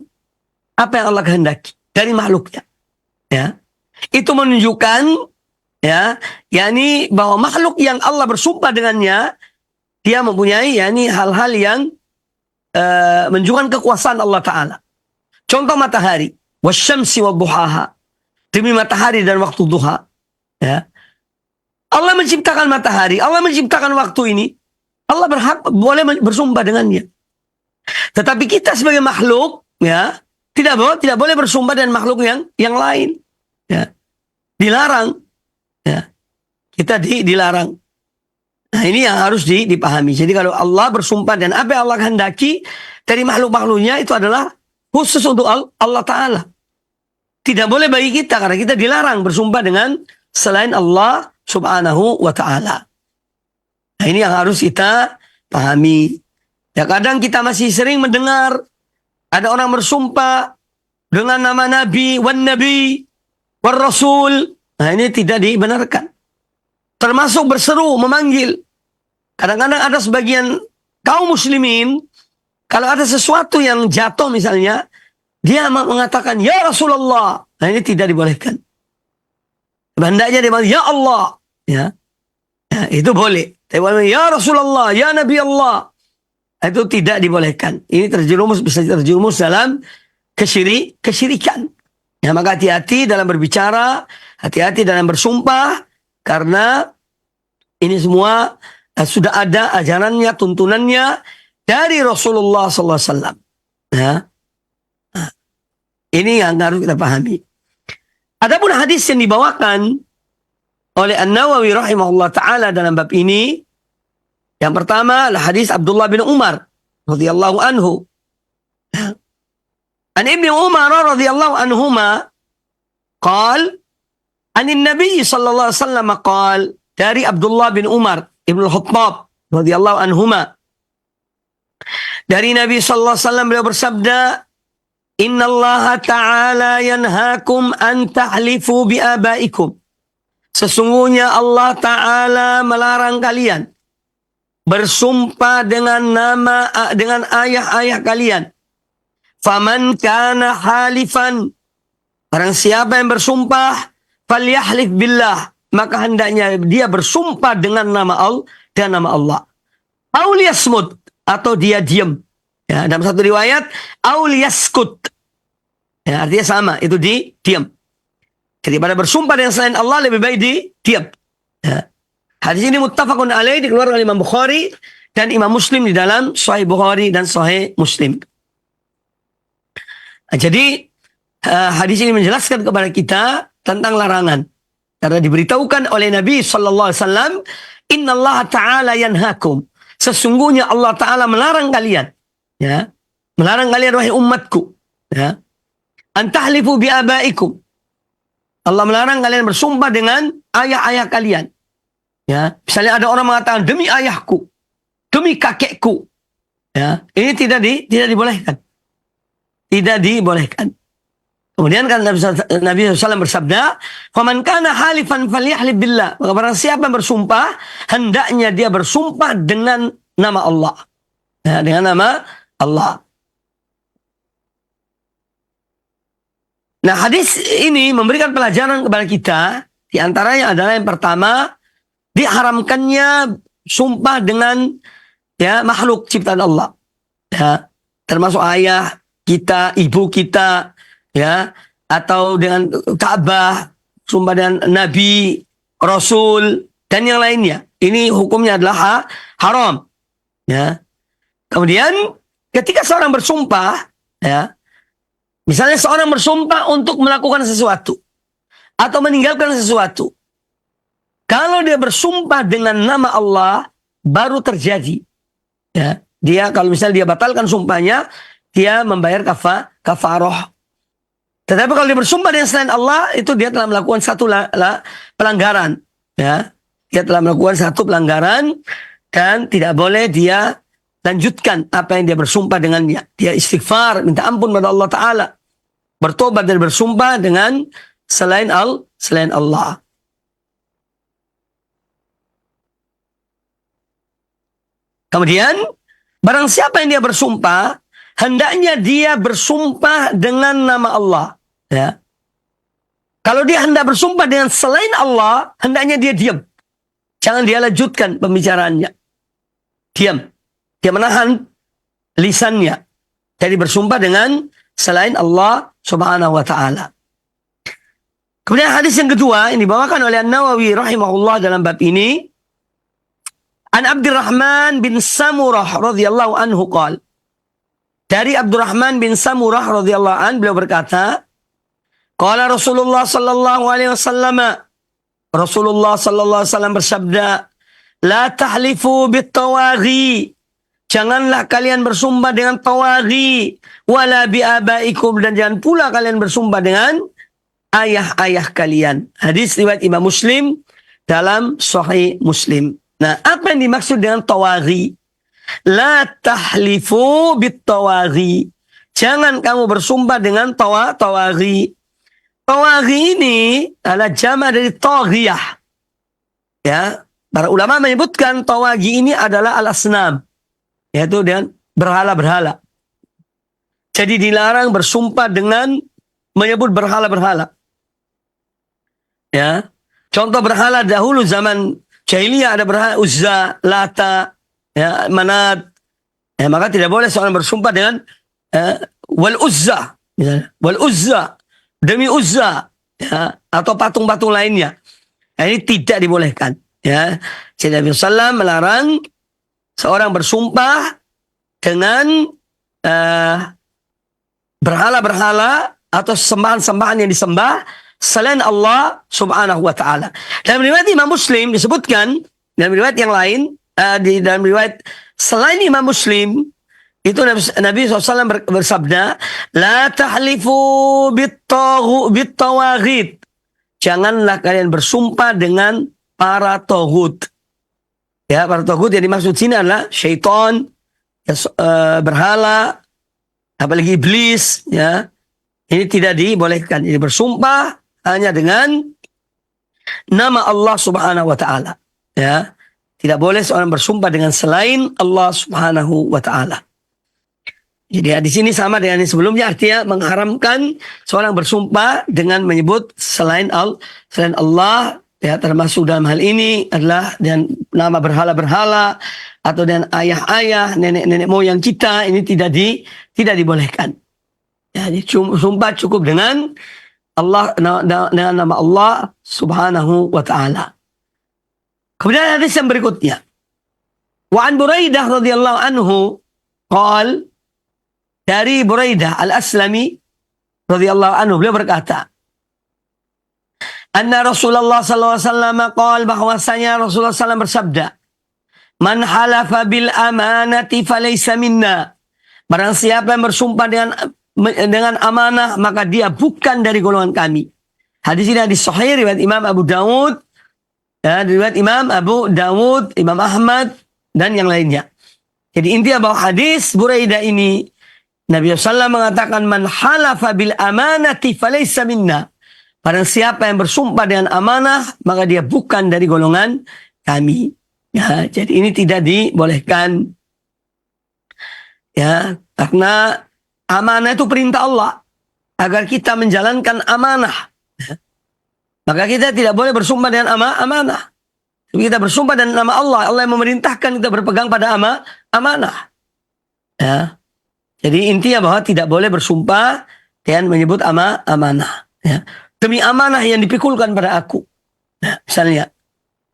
apa yang Allah kehendaki dari makhluknya. Ya. Itu menunjukkan, ya, yakni bahwa makhluk yang Allah bersumpah dengannya, dia mempunyai yakni hal-hal yang menunjukkan kekuasaan Allah Ta'ala. Contoh matahari, wasyamsi wadduhaha, demi matahari dan waktu duha. Ya. Allah menciptakan matahari, Allah menciptakan waktu ini, Allah berhak boleh bersumpah dengannya. Tetapi kita sebagai makhluk, ya, tidak boleh bersumpah dengan makhluk yang lain. Ya. Dilarang. Ya. Kita dilarang. Nah, ini yang harus dipahami. Jadi kalau Allah bersumpah dan apa yang Allah kehendaki dari makhluk-makhluknya itu adalah khusus untuk Allah Ta'ala. Tidak boleh bagi kita karena kita dilarang bersumpah dengan selain Allah Subhanahu wa Ta'ala. Nah, ini yang harus kita pahami. Ya, kadang kita masih sering mendengar ada orang bersumpah dengan nama Nabi, wan Nabi, war Rasul. Nah, ini tidak dibenarkan. Termasuk berseru, memanggil. Kadang-kadang ada sebagian kaum muslimin, kalau ada sesuatu yang jatuh misalnya, dia mengatakan, ya Rasulullah. Nah, ini tidak dibolehkan. Hendaknya dia bilang, ya Allah. Ya. Ya, itu boleh. Tapi ya Rasulullah, ya Nabi Allah. Itu tidak dibolehkan. Ini bisa terjerumus dalam kesyirikan. Ya, maka hati-hati dalam berbicara, hati-hati dalam bersumpah, karena ini semua sudah ada ajarannya, tuntunannya dari Rasulullah SAW. Ya. Nah, ini yang harus kita pahami. Adapun hadis yang dibawakan oleh An-Nawawi rahimahullah ta'ala dalam bab ini, yang pertama adalah hadis Abdullah bin Umar radhiyallahu anhu. An Ibnu Umar radhiyallahu anhuma qal anin Nabi sallallahu alaihi wasallam qal, dari Abdullah bin Umar Ibnu Khattab radhiyallahu anhuma, dari Nabi sallallahu alaihi wasallam beliau bersabda, innallaha ta'ala yanhaakum an tahlifu bi abaikum. Sesungguhnya Allah Ta'ala melarang kalian bersumpah dengan ayah-ayah kalian. Faman kana halifan, barang siapa yang bersumpah, falyahlif billah, maka hendaknya dia bersumpah dengan nama Allah. Aul yasmut, atau dia diam. Ya, dalam satu riwayat, aul yaskut. Ya, artinya sama, itu diam. Daripada bersumpah dengan selain Allah, lebih baik diam. Ya. Hadis ini muttafaqun alaih, dikeluarkan oleh Imam Bukhari dan Imam Muslim di dalam Sahih Bukhari dan Sahih Muslim. Jadi hadis ini menjelaskan kepada kita tentang larangan. Karena diberitahukan oleh Nabi sallallahu alaihi wasallam, innallaha ta'ala yanhaakum. Sesungguhnya Allah Ta'ala melarang kalian, ya. Melarang kalian wahai umatku, ya. An tahlifu bi abaikum. Allah melarang kalian bersumpah dengan ayah-ayah kalian. Ya, misalnya ada orang mengatakan demi ayahku, demi kakekku. Ya, ini tidak dibolehkan. tidak dibolehkan. Kemudian kan Nabi SAW bersabda, "Faman kana halifan falyahlif billah." Maka barang siapa yang bersumpah, hendaknya dia bersumpah dengan nama Allah. Ya, dengan nama Allah. Nah, hadis ini memberikan pelajaran kepada kita. Di antaranya adalah yang pertama, diharamkannya sumpah dengan makhluk ciptaan Allah. Ya, termasuk ayah kita, ibu kita, atau dengan Ka'bah, sumpah dengan Nabi, Rasul, dan yang lainnya. Ini hukumnya adalah haram. Ya. Kemudian ketika seorang bersumpah, misalnya seorang bersumpah untuk melakukan sesuatu atau meninggalkan sesuatu, kalau dia bersumpah dengan nama Allah, baru terjadi. Ya. Dia kalau misalnya dia batalkan sumpahnya, dia membayar kafarah. Tetapi kalau dia bersumpah dengan selain Allah, itu dia telah melakukan satu pelanggaran. Ya. Dia telah melakukan satu pelanggaran dan tidak boleh dia lanjutkan apa yang dia bersumpah dengannya. Dia istighfar, minta ampun kepada Allah Ta'ala. Bertobat dan bersumpah dengan selain Allah. Kemudian, barang siapa yang dia bersumpah, hendaknya dia bersumpah dengan nama Allah. Ya. Kalau dia hendak bersumpah dengan selain Allah, hendaknya dia diam. Jangan dia lanjutkan pembicaraannya. Diam. Dia menahan lisannya. Jadi bersumpah dengan selain Allah Subhanahu wa ta'ala. Kemudian hadis yang kedua, ini dibawakan oleh An-Nawawi rahimahullah dalam bab ini. An Abdurrahman bin Samurah radhiyallahu anhu qala. Dari Abdurrahman bin Samurah radhiyallahu anhu, beliau berkata, qala Rasulullah sallallahu alaihi wasallam, Rasulullah sallallahu alaihi wasallam bersabda, la tahlifu bit-tawaghi, janganlah kalian bersumpah dengan tawaghi, wala bi abaikum, dan jangan pula kalian bersumpah dengan ayah-ayah kalian. Hadis riwayat Imam Muslim dalam Sahih Muslim. Nah, apa yang dimaksud dengan tawaghi? La tahlifu bit-tawaghi. Jangan kamu bersumpah dengan tawaghi. Tawaghi ini adalah jama' dari taghiyah. Ya, para ulama menyebutkan tawaghi ini adalah al-asnam, yaitu dengan berhala-berhala. Jadi dilarang bersumpah dengan menyebut berhala-berhala. Ya. Contoh berhala dahulu zaman jahiliyah ada berhala Uzza, Lata, Manat. Maka tidak boleh seorang bersumpah dengan wal Uzza, misalnya. Wal Uzza, demi Uzza, atau patung-patung lainnya. Ini tidak dibolehkan. Ya. Jadi Nabi SAW melarang seorang bersumpah dengan berhala-berhala atau sembahan-sembahan yang disembah selain Allah Subhanahu wa ta'ala. Dalam riwayat Imam Muslim disebutkan, dalam riwayat yang lain, di dalam riwayat selain Imam Muslim, itu Nabi SAW bersabda, la tahlifu bit-tawaghit. Janganlah kalian bersumpah dengan para taghut. Ya, para taghut yang dimaksud sini adalah syaitan, berhala, apalagi iblis, ya. Ini tidak dibolehkan. Ini bersumpah hanya dengan nama Allah Subhanahu wa ta'ala. Ya. Tidak boleh seorang bersumpah dengan selain Allah Subhanahu wa ta'ala. Jadi di sini sama dengan yang sebelumnya, artinya mengharamkan seorang bersumpah dengan menyebut selain Allah, ya, termasuk dalam hal ini adalah dengan nama berhala-berhala atau dengan ayah-ayah, nenek-nenek moyang kita, ini tidak dibolehkan. Jadi sumpah cukup dengan Allah, dengan nama Allah Subhanahu wa ta'ala. Kemudian hadis yang berikutnya. Wa an Buraidah radhiyallahu anhu qala, dari Buraidah al-Aslami radhiyallahu anhu, beliau berkata, anna Rasulullah sallallahu alaihi wasallam qala, bahwasanya Rasulullah sallallahu bersabda, man halafa bil amanati falaysa minna. Barang siapa yang bersumpah dengan amanah, maka dia bukan dari golongan kami. Hadis ini hadis sahih riwayat Imam Abu Dawud, riwayat Imam Abu Dawud, Imam Ahmad, dan yang lainnya. Jadi intinya bahwa hadis Buraidah ini Nabi SAW mengatakan, man halafa bil amanati falaysa minna. Barang siapa yang bersumpah dengan amanah, maka dia bukan dari golongan kami. Ya, jadi ini tidak dibolehkan. Ya, karena amanah itu perintah Allah agar kita menjalankan amanah. Ya. Maka kita tidak boleh bersumpah dengan amanah. Kita bersumpah dengan nama Allah. Allah yang memerintahkan kita berpegang pada amanah. Ya. Jadi intinya bahwa tidak boleh bersumpah dengan menyebut amanah. Ya. Demi amanah yang dipikulkan pada aku. Nah, misalnya,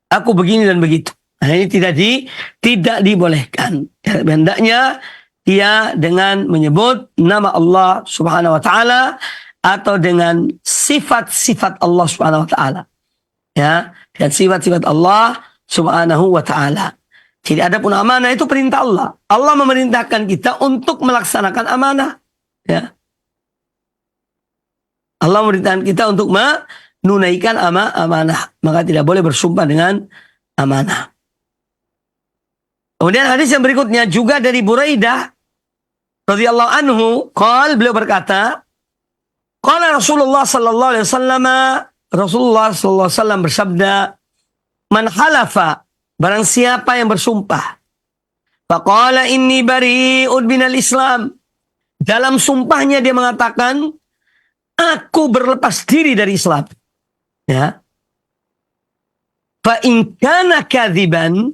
aku begini dan begitu. Nah, ini tidak dibolehkan. Ya, hendaknya dia dengan menyebut nama Allah Subhanahu wa taala atau dengan sifat-sifat Allah Subhanahu wa taala. Ya, dan sifat-sifat Allah Subhanahu wa taala. Jadi adapun amanah itu perintah Allah. Allah memerintahkan kita untuk melaksanakan amanah. Ya. Allah memerintahkan kita untuk menunaikan amanah. Maka tidak boleh bersumpah dengan amanah. Kemudian hadis yang berikutnya juga dari Buraidah radhiyallahu anhu, beliau berkata, qala Rasulullah sallallahu alaihi wasallam, Rasulullah sallallahu alaihi wasallam bersabda, man halafa, barang siapa yang bersumpah, faqala inni bari'un minal Islam, dalam sumpahnya dia mengatakan, aku berlepas diri dari Islam. Ya. Fa in kana kadziban,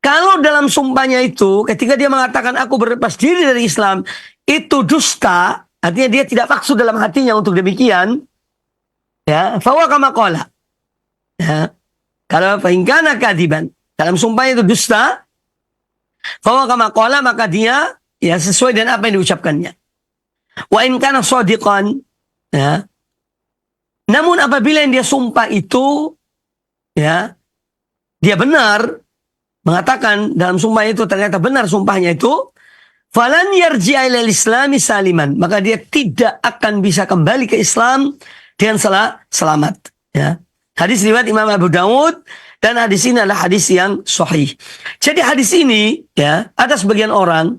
kalau dalam sumpahnya itu ketika dia mengatakan aku berlepas diri dari Islam, itu dusta, artinya dia tidak maksud dalam hatinya untuk demikian. Ya, fa huwa kama qala. Ya. Kalau fa in kana kadziban, dalam sumpahnya itu dusta, fa huwa kama qala, maka dia ya sesuai dengan apa yang diucapkannya. Wa in kana shadiqan, ya. Namun apabila yang dia sumpah itu, ya, dia benar, mengatakan dalam sumpah itu ternyata benar sumpahnya itu, falan yarji'a ilal islami saliman, maka dia tidak akan bisa kembali ke Islam dengan selamat. Ya. Hadis riwayat Imam Abu Dawud, dan hadis ini adalah hadis yang sahih. Jadi hadis ini, ya, ada sebagian orang,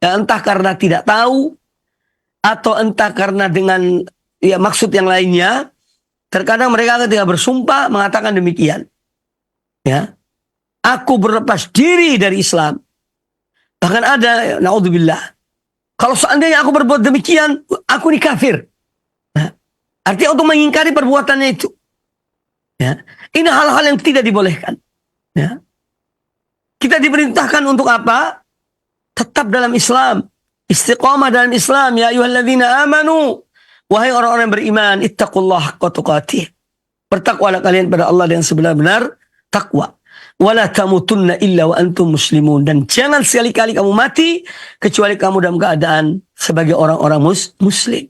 ya, entah karena tidak tahu atau entah karena dengan ya maksud yang lainnya, terkadang mereka ketika bersumpah mengatakan demikian. Ya. Aku berlepas diri dari Islam. Bahkan ada, naudzubillah, kalau seandainya aku berbuat demikian, aku ini kafir. Nah, artinya untuk mengingkari perbuatannya itu. Ya. Ini hal-hal yang tidak dibolehkan. Ya. Kita diperintahkan untuk apa? Tetap dalam Islam. Istiqamah dalam Islam. Ya ayyuhalladzina amanu. Wahai orang-orang yang beriman, ittaqullah haqqa tuqatih. Bertakwalah kalian pada Allah dengan sebenar-benar takwa. Wala tamutunna illa wa antum muslimun. Dan jangan sekali-kali kamu mati kecuali kamu dalam keadaan sebagai orang-orang muslim.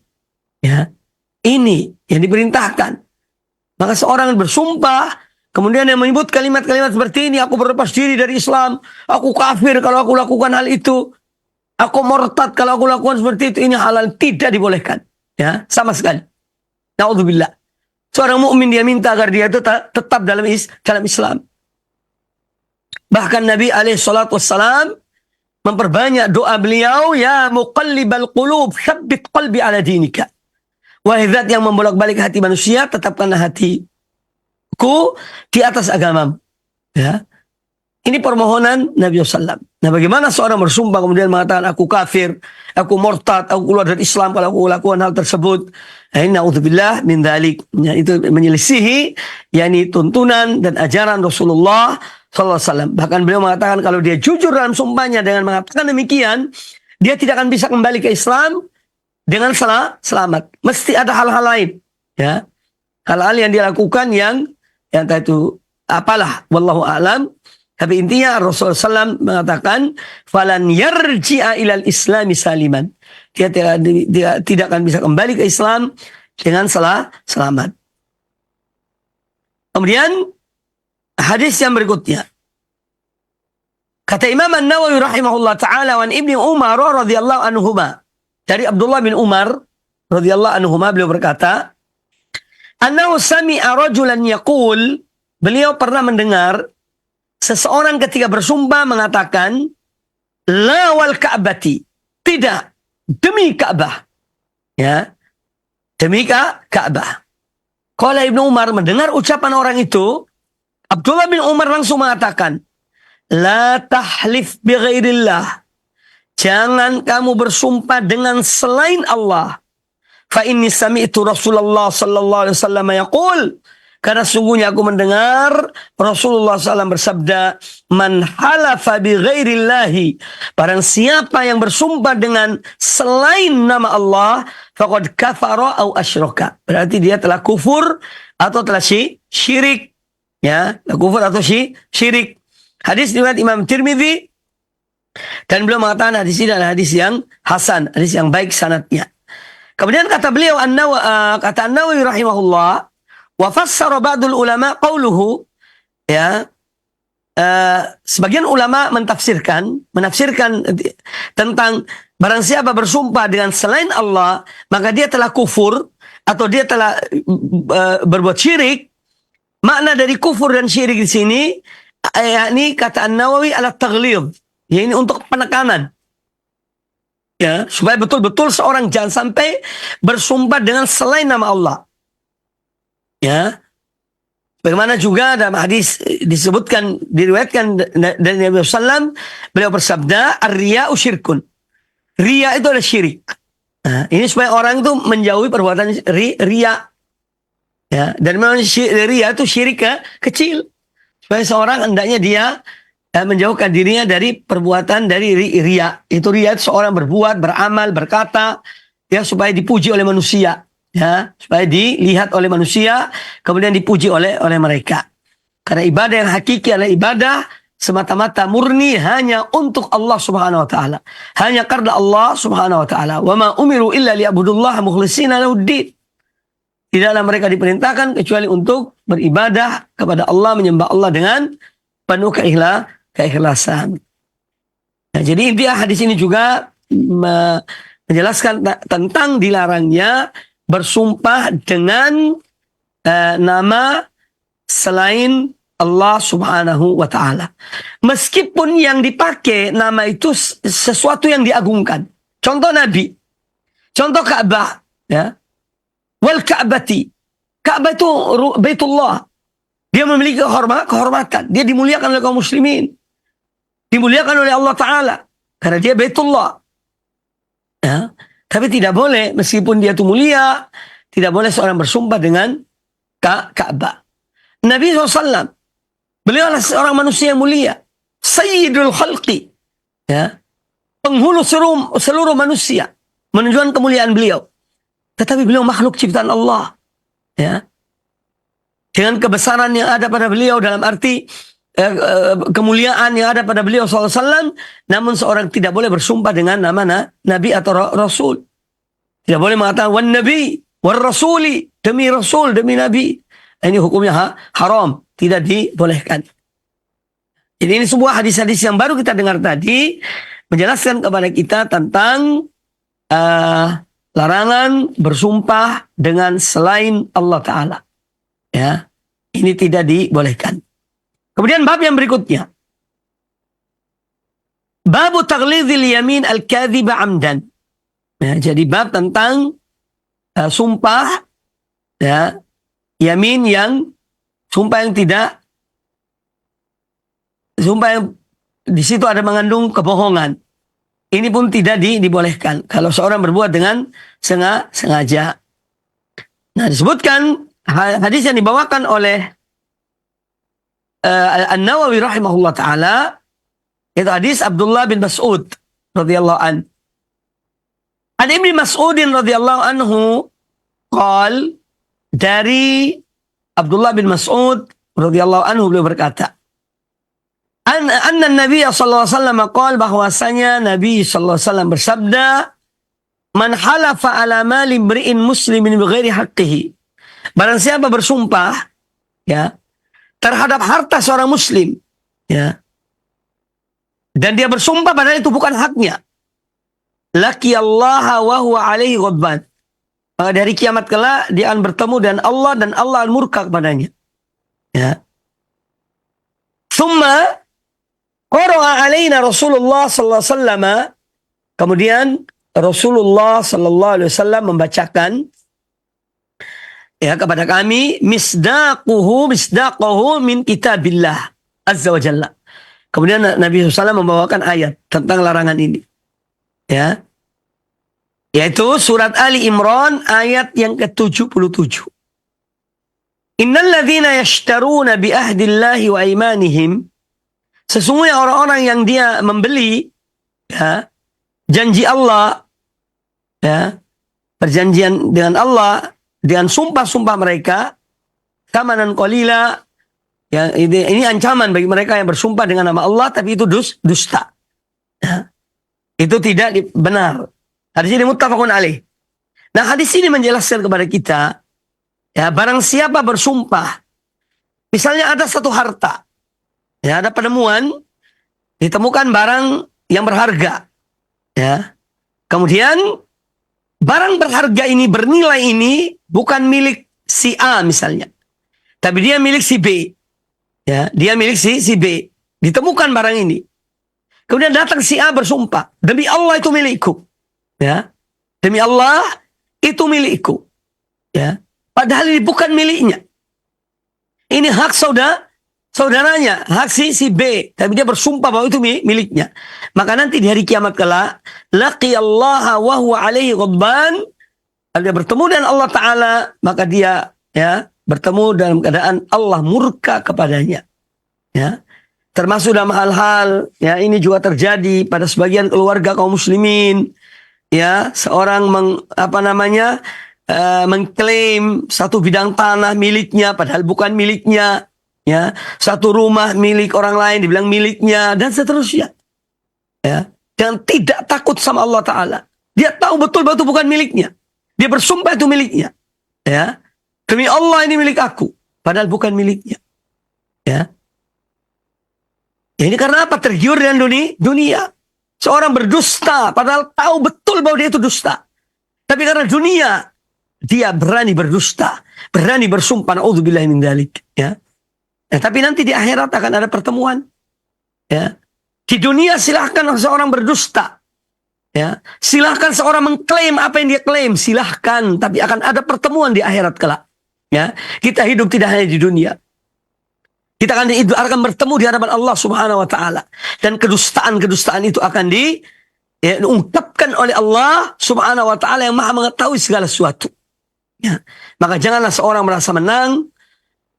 Ya. Ini yang diperintahkan. Maka seorang bersumpah, kemudian yang menyebut kalimat-kalimat seperti ini, aku berlepas diri dari Islam, aku kafir kalau aku lakukan hal itu, aku murtad kalau aku lakukan seperti itu, ini halal, tidak dibolehkan. Ya, sama sekali. Naudzubillah. Seorang mukmin dia minta agar dia itu tetap dalam Islam. Bahkan Nabi alaihissalam memperbanyak doa beliau, ya muqallibal qulub, tsabbit qalbi ala dinika. Wahai zat yang membolak-balik hati manusia, tetapkanlah hatiku di atas agamamu. Ya. Ini permohonan Nabi SAW. Nah, bagaimana seorang bersumpah kemudian mengatakan aku kafir, aku murtad, aku keluar dari Islam kalau aku lakukan hal tersebut. Nah, ini na'udzubillah min dzalik. Ya, itu menyelisihi yakni tuntunan dan ajaran Rasulullah SAW. Bahkan beliau mengatakan kalau dia jujur dalam sumpahnya dengan mengatakan demikian, dia tidak akan bisa kembali ke Islam dengan selamat. Mesti ada hal-hal lain. Ya. Hal-hal yang dia lakukan yang entah itu apalah, wallahu a'lam. Tapi intinya Rasulullah SAW mengatakan, falan yarji'a ilal islami saliman. Dia tidak akan bisa kembali ke Islam dengan selamat. Kemudian hadis yang berikutnya. Kata Imam An-Nawawi rahimahullah ta'ala, wan Ibni Umar radhiyallahu anhuma. Dari Abdullah bin Umar radhiyallahu anhuma, beliau berkata, annahu sami'a rajulan yaqul, beliau pernah mendengar seseorang ketika bersumpah mengatakan, la wal ka'bati, tidak, demi Ka'bah. Ya. Demi Ka'bah. Qala Ibnu Umar mendengar ucapan orang itu, Abdullah bin Umar langsung mengatakan, la tahlif bi ghairillah. Jangan kamu bersumpah dengan selain Allah. Fa inni sami'tu Rasulullah sallallahu alaihi wasallam yaqul, karena sungguhnya aku mendengar Rasulullah SAW bersabda, man halafa bi ghairillahi, barang siapa yang bersumpah dengan selain nama Allah, faqad kafara au asyraka, berarti dia telah kufur atau telah syirik. Ya, telah kufur atau syirik. Hadis riwayat Imam Tirmidzi, dan beliau mengatakan hadis ini adalah hadis yang hasan, hadis yang baik sanadnya. Kemudian kata beliau kata An-Nawawi rahimahullah, wa fassara ba'dul ulama qauluhu, ya, sebagian ulama menafsirkan tentang barang siapa bersumpah dengan selain Allah maka dia telah kufur atau dia telah berbuat syirik. Makna dari kufur dan syirik di sini yakni kata An-Nawawi ala taghlidh, ya, ini untuk penekanan. Ya, supaya betul-betul seorang jangan sampai bersumpah dengan selain nama Allah. Ya, bagaimana juga dalam hadis disebutkan, diriwayatkan dari Nabi SAW, beliau bersabda, ar-riya'u syirkun. Riya itu adalah syirik. Nah, ini supaya orang itu menjauhi perbuatan riya. Ya, dan memang riya itu syirik kecil. Supaya seorang hendaknya dia menjauhkan dirinya dari perbuatan dari riya. Itu riya itu seorang berbuat, beramal, berkata, ya, supaya dipuji oleh manusia. Ya, supaya dilihat oleh manusia, kemudian dipuji oleh mereka. Karena ibadah yang hakiki adalah ibadah semata-mata murni hanya untuk Allah Subhanahu wa taala. Hanya karena Allah Subhanahu wa taala. Wa ma umiru illa liya'budullaha mukhlishina lahuddin. Tidaklah mereka diperintahkan kecuali untuk beribadah kepada Allah, menyembah Allah dengan penuh keikhlasan. Nah, jadi intinya hadis ini juga menjelaskan tentang dilarangnya bersumpah dengan nama selain Allah Subhanahu wa taala. Meskipun yang dipakai nama itu sesuatu yang diagungkan. Contoh Nabi. Contoh Ka'bah, ya. Wal Ka'bati. Ka'bah itu Baitullah. Dia memiliki kehormatan. Dia dimuliakan oleh kaum muslimin. Dimuliakan oleh Allah Ta'ala. Karena dia Baitullah. Ya. Tapi tidak boleh, meskipun dia itu mulia, tidak boleh seorang bersumpah dengan Ka'bah. Nabi SAW, beliau adalah seorang manusia yang mulia. Sayyidul khalqi. Ya. Penghulu seluruh manusia. Menunjukkan kemuliaan beliau. Tetapi beliau makhluk ciptaan Allah. Ya. Dengan kebesaran yang ada pada beliau dalam arti kemuliaan yang ada pada beliau SAW, namun seorang tidak boleh bersumpah dengan nama Nabi atau Rasul. Tidak boleh mengatakan wan Nabi, wan Rasuli, demi Rasul, demi Nabi. Ini hukumnya haram, tidak dibolehkan. Jadi ini sebuah hadis-hadis yang baru kita dengar tadi menjelaskan kepada kita tentang larangan bersumpah dengan selain Allah Ta'ala. Ya, ini tidak dibolehkan. Kemudian bab yang berikutnya. Babu taghlidhil yamin al-kadhiba amdan. Ya, jadi bab tentang sumpah, ya, yamin yang sumpah yang di situ ada mengandung kebohongan. Ini pun tidak dibolehkan kalau seorang berbuat dengan sengaja. Nah, disebutkan hadis yang dibawakan oleh An-Nawawi rahimahullah ta'ala, itu hadis Abdullah bin Mas'ud radhiyallahu an. An Ibnu Mas'udin radhiyallahu anhu qal, dari Abdullah bin Mas'ud radhiyallahu anhu beliau berkata, anna Nabi sallallahu alaihi wasallam qal, bahwasanya Nabi sallallahu alaihi wasallam bersabda, man halafa ala mali imri'in muslimin bighairi haqqihi, barang siapa bersumpah, ya, terhadap harta seorang muslim, ya, dan dia bersumpah padahal itu bukan haknya, laqiyallaha wa huwa alaihi ghadban, maka dari kiamat kelak dia akan bertemu dengan Allah dan Allah akan murka kepadanya. Ya. Thumma qara'a alaina Rasulullah sallallahu alaihi wasallam, kemudian Rasulullah sallallahu alaihi wasallam membacakan ya kepada kami misdaquhu min kitabillah azza wa jalla. Kemudian Nabi SAW membawakan ayat tentang larangan ini. Ya. Yaitu surat Ali Imran ayat yang ke-77. Innal ladzina yashtaruna bi ahdillahi wa imanihim, sesungguhnya orang-orang yang dia membeli ya, janji Allah, ya, perjanjian dengan Allah dengan sumpah-sumpah mereka, thamanan qalila, ya, ini ancaman bagi mereka yang bersumpah dengan nama Allah tapi itu dusta. Ya. Itu tidak benar. Hadis ini muttafaqun alaih. Nah, hadis ini menjelaskan kepada kita, ya, barang siapa bersumpah, misalnya ada satu harta, ya, ada penemuan, ditemukan barang yang berharga, ya. Kemudian barang berharga ini, bernilai ini bukan milik si A misalnya, tapi dia milik si B. Ya, dia milik si B. Ditemukan barang ini. Kemudian datang si A bersumpah, demi Allah itu milikku. Ya. Demi Allah itu milikku. Ya. Padahal ini bukan miliknya. Ini hak saudaranya, hak si B, tapi dia bersumpah bahwa itu miliknya. Maka nanti di hari kiamat kala, laqiyallaha wa huwa alaihi ghadban, dia bertemu dengan Allah Ta'ala, maka dia ya bertemu dalam keadaan Allah murka kepadanya. Ya. Termasuk dalam hal-hal ya ini juga terjadi pada sebagian keluarga kaum muslimin. Ya, seorang mengklaim satu bidang tanah miliknya padahal bukan miliknya. Ya, satu rumah milik orang lain dibilang miliknya dan seterusnya. Ya, dan tidak takut sama Allah Ta'ala. Dia tahu betul bahwa itu bukan miliknya. Dia bersumpah itu miliknya. Ya. Demi Allah ini milik aku. Padahal bukan miliknya. Ya. Ini karena apa? Tergiur dengan dunia. Seorang berdusta. Padahal tahu betul bahwa dia itu dusta. Tapi karena dunia. Dia berani berdusta. Berani bersumpah. Na'udzubillahi min dzalik. Ya. Tapi nanti di akhirat akan ada pertemuan. Ya. Di dunia silahkan seorang berdusta. Ya. Silahkan seorang mengklaim apa yang dia klaim. Silahkan. Tapi akan ada pertemuan di akhirat kelak. Ya, kita hidup tidak hanya di dunia. Kita akan bertemu di hadapan Allah Subhanahu wa Ta'ala. Dan kedustaan-kedustaan itu akan diungkapkan oleh Allah Subhanahu wa Ta'ala yang Maha mengetahui segala sesuatu. Ya. Maka janganlah seorang merasa menang,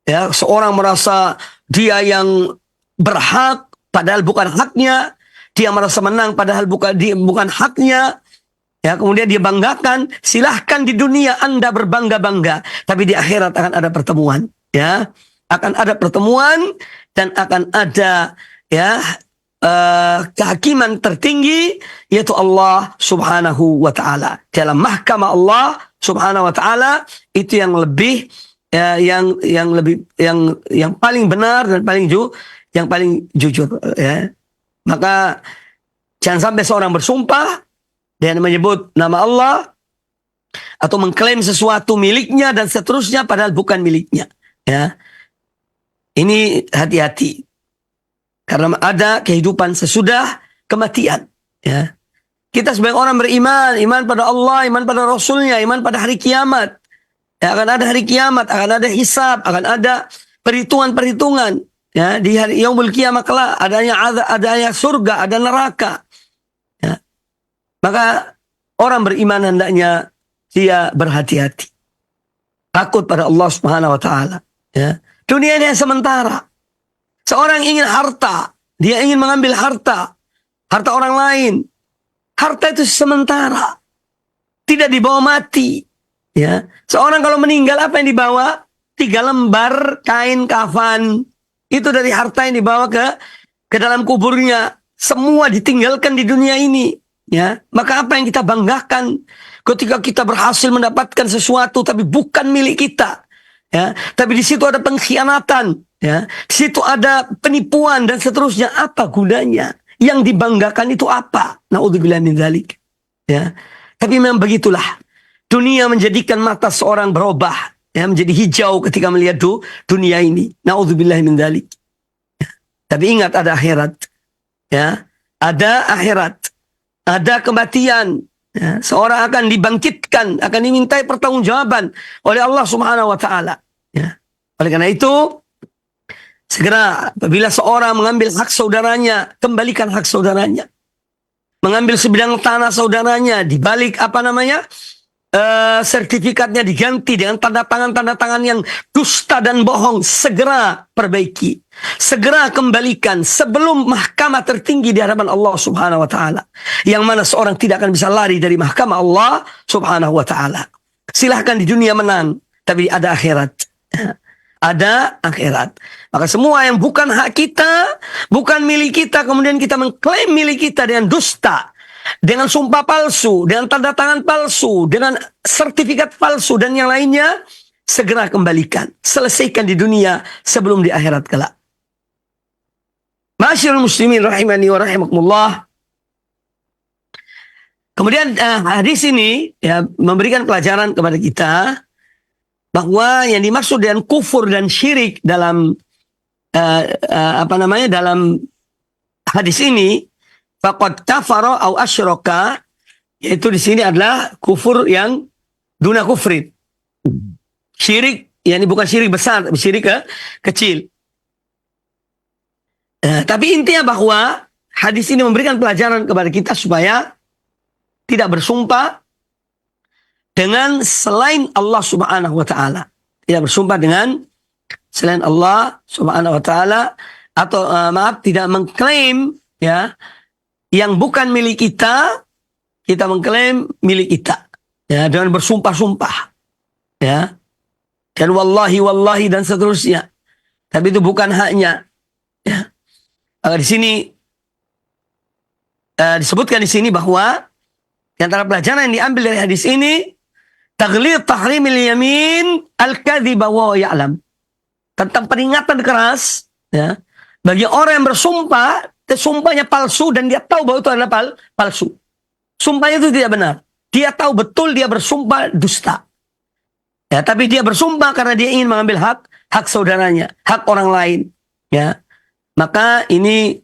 ya, seorang merasa dia yang berhak padahal bukan haknya, dia merasa menang padahal bukan haknya. Ya, kemudian dia banggakan, silahkan di dunia Anda berbangga-bangga, tapi di akhirat akan ada pertemuan, ya, akan ada pertemuan dan akan ada ya kehakiman tertinggi yaitu Allah Subhanahu wa Ta'ala. Dalam mahkamah Allah Subhanahu wa Ta'ala itu yang lebih ya, yang paling benar dan yang paling jujur, ya. Maka jangan sampai seorang bersumpah dan menyebut nama Allah atau mengklaim sesuatu miliknya dan seterusnya padahal bukan miliknya. Ya, ini hati-hati karena ada kehidupan sesudah kematian. Ya, kita sebagai orang beriman, iman pada Allah, iman pada Rasulnya, iman pada hari kiamat. Ya, akan ada hari kiamat, akan ada hisab, akan ada perhitungan-perhitungan. Ya, di hari yaumul kiamat kelak adanya surga, ada neraka. Maka orang beriman hendaknya dia berhati-hati. Takut pada Allah Subhanahu wa Ta'ala. Ya. Dunia ini sementara. Seorang ingin harta. Dia ingin mengambil harta. Harta orang lain. Harta itu sementara. Tidak dibawa mati. Ya. Seorang kalau meninggal apa yang dibawa? 3 lembar kain kafan. Itu dari harta yang dibawa ke dalam kuburnya. Semua ditinggalkan di dunia ini. Ya, maka apa yang kita banggakan ketika kita berhasil mendapatkan sesuatu tapi bukan milik kita, ya, tapi di situ ada pengkhianatan, ya, di situ ada penipuan dan seterusnya, apa gunanya? Yang dibanggakan itu apa? Na'udzubillah min dzalik. Ya, tapi memang begitulah dunia menjadikan mata seorang berubah, ya, menjadi hijau ketika melihat dunia ini. Na'udzubillah min dzalik. Ya, tapi ingat ada akhirat, ya, ada akhirat. Ada kematian, Ya, seorang akan dibangkitkan, akan dimintai pertanggungjawaban oleh Allah Subhanahu wa taala. Ya. Oleh karena itu, segera apabila seorang mengambil hak saudaranya, kembalikan hak saudaranya. Mengambil sebidang tanah saudaranya, dibalik sertifikatnya diganti dengan tanda tangan yang dusta dan bohong, segera perbaiki, segera kembalikan sebelum mahkamah tertinggi di hadapan Allah Subhanahu wa taala, yang mana seorang tidak akan bisa lari dari mahkamah Allah Subhanahu wa taala. Silahkan di dunia menang, tapi ada akhirat. Ada akhirat. Maka semua yang bukan hak kita, bukan milik kita, kemudian kita mengklaim milik kita dengan dusta, dengan sumpah palsu, dengan tanda tangan palsu, dengan sertifikat palsu dan yang lainnya, segera kembalikan, selesaikan di dunia sebelum di akhirat kelak. Ma'asyiral muslimin rahimani wa rahimakumullah. Kemudian hadis ini ya memberikan pelajaran kepada kita bahwa yang dimaksud dengan kufur dan syirik dalam dalam hadis ini, faqad kafara au asyraka, yaitu di sini adalah kufur yang duna kufrin. Syirik, yakni bukan syirik besar, tapi syirik kecil. Tapi intinya bahwa hadis ini memberikan pelajaran kepada kita supaya tidak bersumpah dengan selain Allah Subhanahu wa taala. Tidak bersumpah dengan selain Allah Subhanahu wa taala, atau tidak mengklaim ya yang bukan milik kita, kita mengklaim milik kita. Ya, dengan bersumpah-sumpah. Ya. Dan wallahi dan seterusnya. Tapi itu bukan haknya. Ya. Di sini disebutkan di sini bahwa di antara pelajaran yang diambil dari hadis ini, taghlid tahrimil yamin al-kadhiba wa ya'lam. Tentang peringatan keras ya, bagi orang yang bersumpah, sumpahnya palsu dan dia tahu bahwa itu adalah palsu. Sumpahnya itu tidak benar. Dia tahu betul dia bersumpah dusta. Ya, tapi dia bersumpah karena dia ingin mengambil hak saudaranya, hak orang lain. Ya, maka ini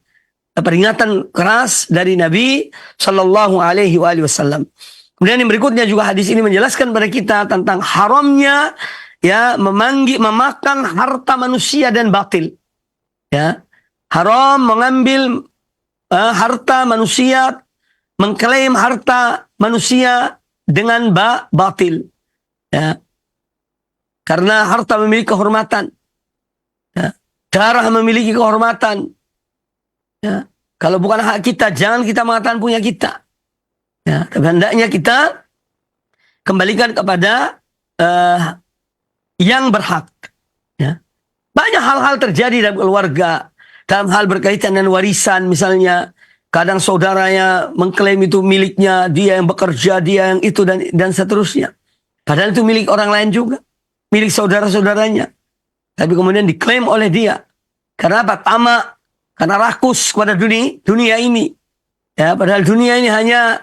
peringatan keras dari Nabi Shallallahu Alaihi Wasallam. Kemudian yang berikutnya juga hadis ini menjelaskan kepada kita tentang haramnya ya memakan harta manusia dan batil. Ya, haram mengambil harta manusia, mengklaim harta manusia dengan batil. Ya, karena harta memiliki kehormatan. Ya, darah memiliki kehormatan. Ya, kalau bukan hak kita, jangan kita mengatakan punya kita. Ya, tapi hendaknya kita kembalikan kepada yang berhak. Ya. Banyak hal-hal terjadi dalam keluarga, dalam hal berkaitan dengan warisan misalnya. Kadang saudaranya mengklaim itu miliknya, dia yang bekerja, dia yang itu dan seterusnya. Padahal itu milik orang lain juga, milik saudara-saudaranya. Tapi kemudian diklaim oleh dia. Karena apa? Tamak, karena rakus kepada dunia ini. Ya, padahal dunia ini hanya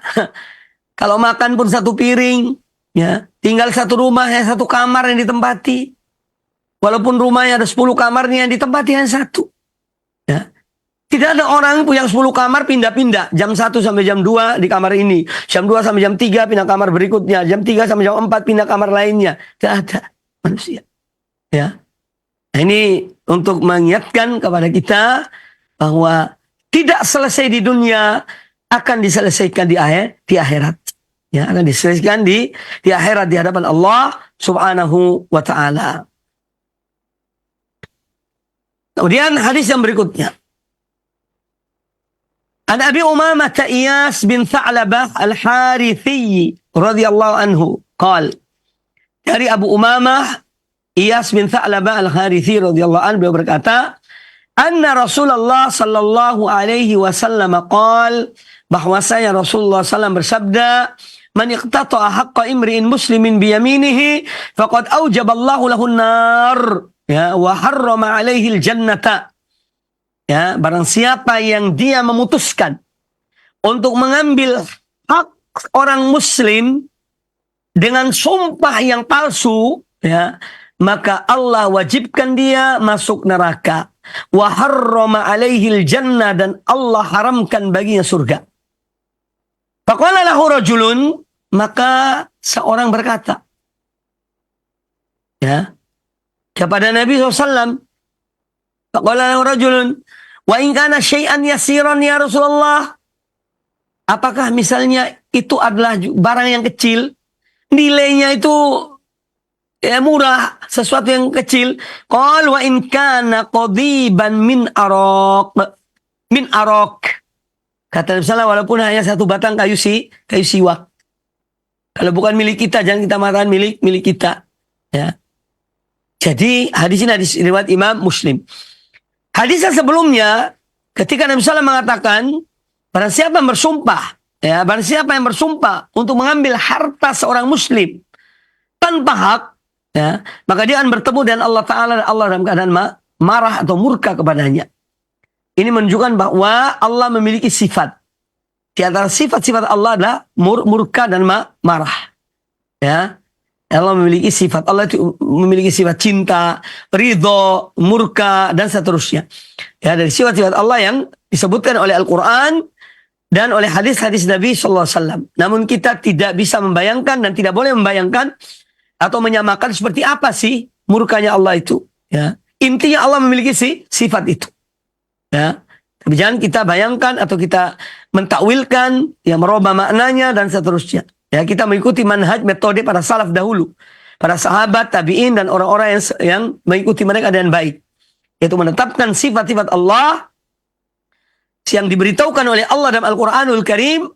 kalau makan pun satu piring, ya, tinggal satu rumah, satu kamar yang ditempati. Walaupun rumahnya ada 10 kamarnya yang ditempati hanya satu. Ya. Tidak ada orang punya 10 kamar pindah-pindah. Jam 1 sampai jam 2 di kamar ini. Jam 2 sampai jam 3 pindah kamar berikutnya. Jam 3 sampai jam 4 pindah kamar lainnya. Tidak ada manusia. Ya. Nah, ini untuk mengingatkan kepada kita bahwa tidak selesai di dunia, akan diselesaikan di akhirat. Ya, akan diselesaikan di akhirat di hadapan Allah Subhanahu wa taala. Kemudian hadis yang berikutnya. An Abi Umamah Iyas bin Tha'labah Al-Harithi radhiyallahu anhu qala, dari Abu Umamah Iyas bin Tha'labah Al-Harithi radhiyallahu anhu, beliau berkata, anna Rasulullah sallallahu alaihi wasallam qala, bahwasanya Rasulullah SAW bersabda, man iqtata'a haqqa imri'in muslimin biyaminihi faqad aujaballahu lahun nar, ya, wa harrama alaihi al-jannata. Ya, barang siapa yang dia memutuskan untuk mengambil hak orang muslim dengan sumpah yang palsu, ya, maka Allah wajibkan dia masuk neraka. Wa harrama alaihil jannah, dan Allah haramkan baginya surga. Faqala lahu rajulun, maka seorang berkata, ya, kepada Nabi SAW. Faqala lahu rajulun, wa in kana syai'an yasiran ya Rasulullah. Apakah misalnya itu adalah barang yang kecil, nilainya itu ya murah, sesuatu yang kecil. Qal wa in kana qadiban min araq. Kata Nabi SAW, walaupun hanya satu batang kayu siwak. Kalau bukan milik kita, jangan kita mengatakan milik kita. Ya. Jadi hadis ini hadis riwayat Imam Muslim. Hadis yang sebelumnya, ketika Nabi SAW mengatakan, barang siapa yang bersumpah, ya, barang siapa yang bersumpah untuk mengambil harta seorang Muslim tanpa hak, ya, maka dia akan bertemu dengan Allah Ta'ala, dan Allah dalam keadaan marah atau murka kepadanya. Ini menunjukkan bahwa Allah memiliki sifat. Di antara sifat-sifat Allah adalah murka dan marah. Ya, Allah memiliki sifat. Allah itu memiliki sifat cinta, ridho, murka, dan seterusnya. Ya, dari sifat-sifat Allah yang disebutkan oleh Al-Quran dan oleh hadis-hadis Nabi SAW. Namun kita tidak bisa membayangkan dan tidak boleh membayangkan atau menyamakan seperti apa sih murkanya Allah itu. Ya. Intinya Allah memiliki sifat itu. Ya. Tapi jangan kita bayangkan atau kita mentakwilkan, yang merubah maknanya dan seterusnya. Ya, kita mengikuti manhaj metode para salaf dahulu, para sahabat, tabi'in, dan orang-orang yang mengikuti mereka dengan baik. Yaitu menetapkan sifat-sifat Allah yang diberitahukan oleh Allah dalam Al-Quranul Karim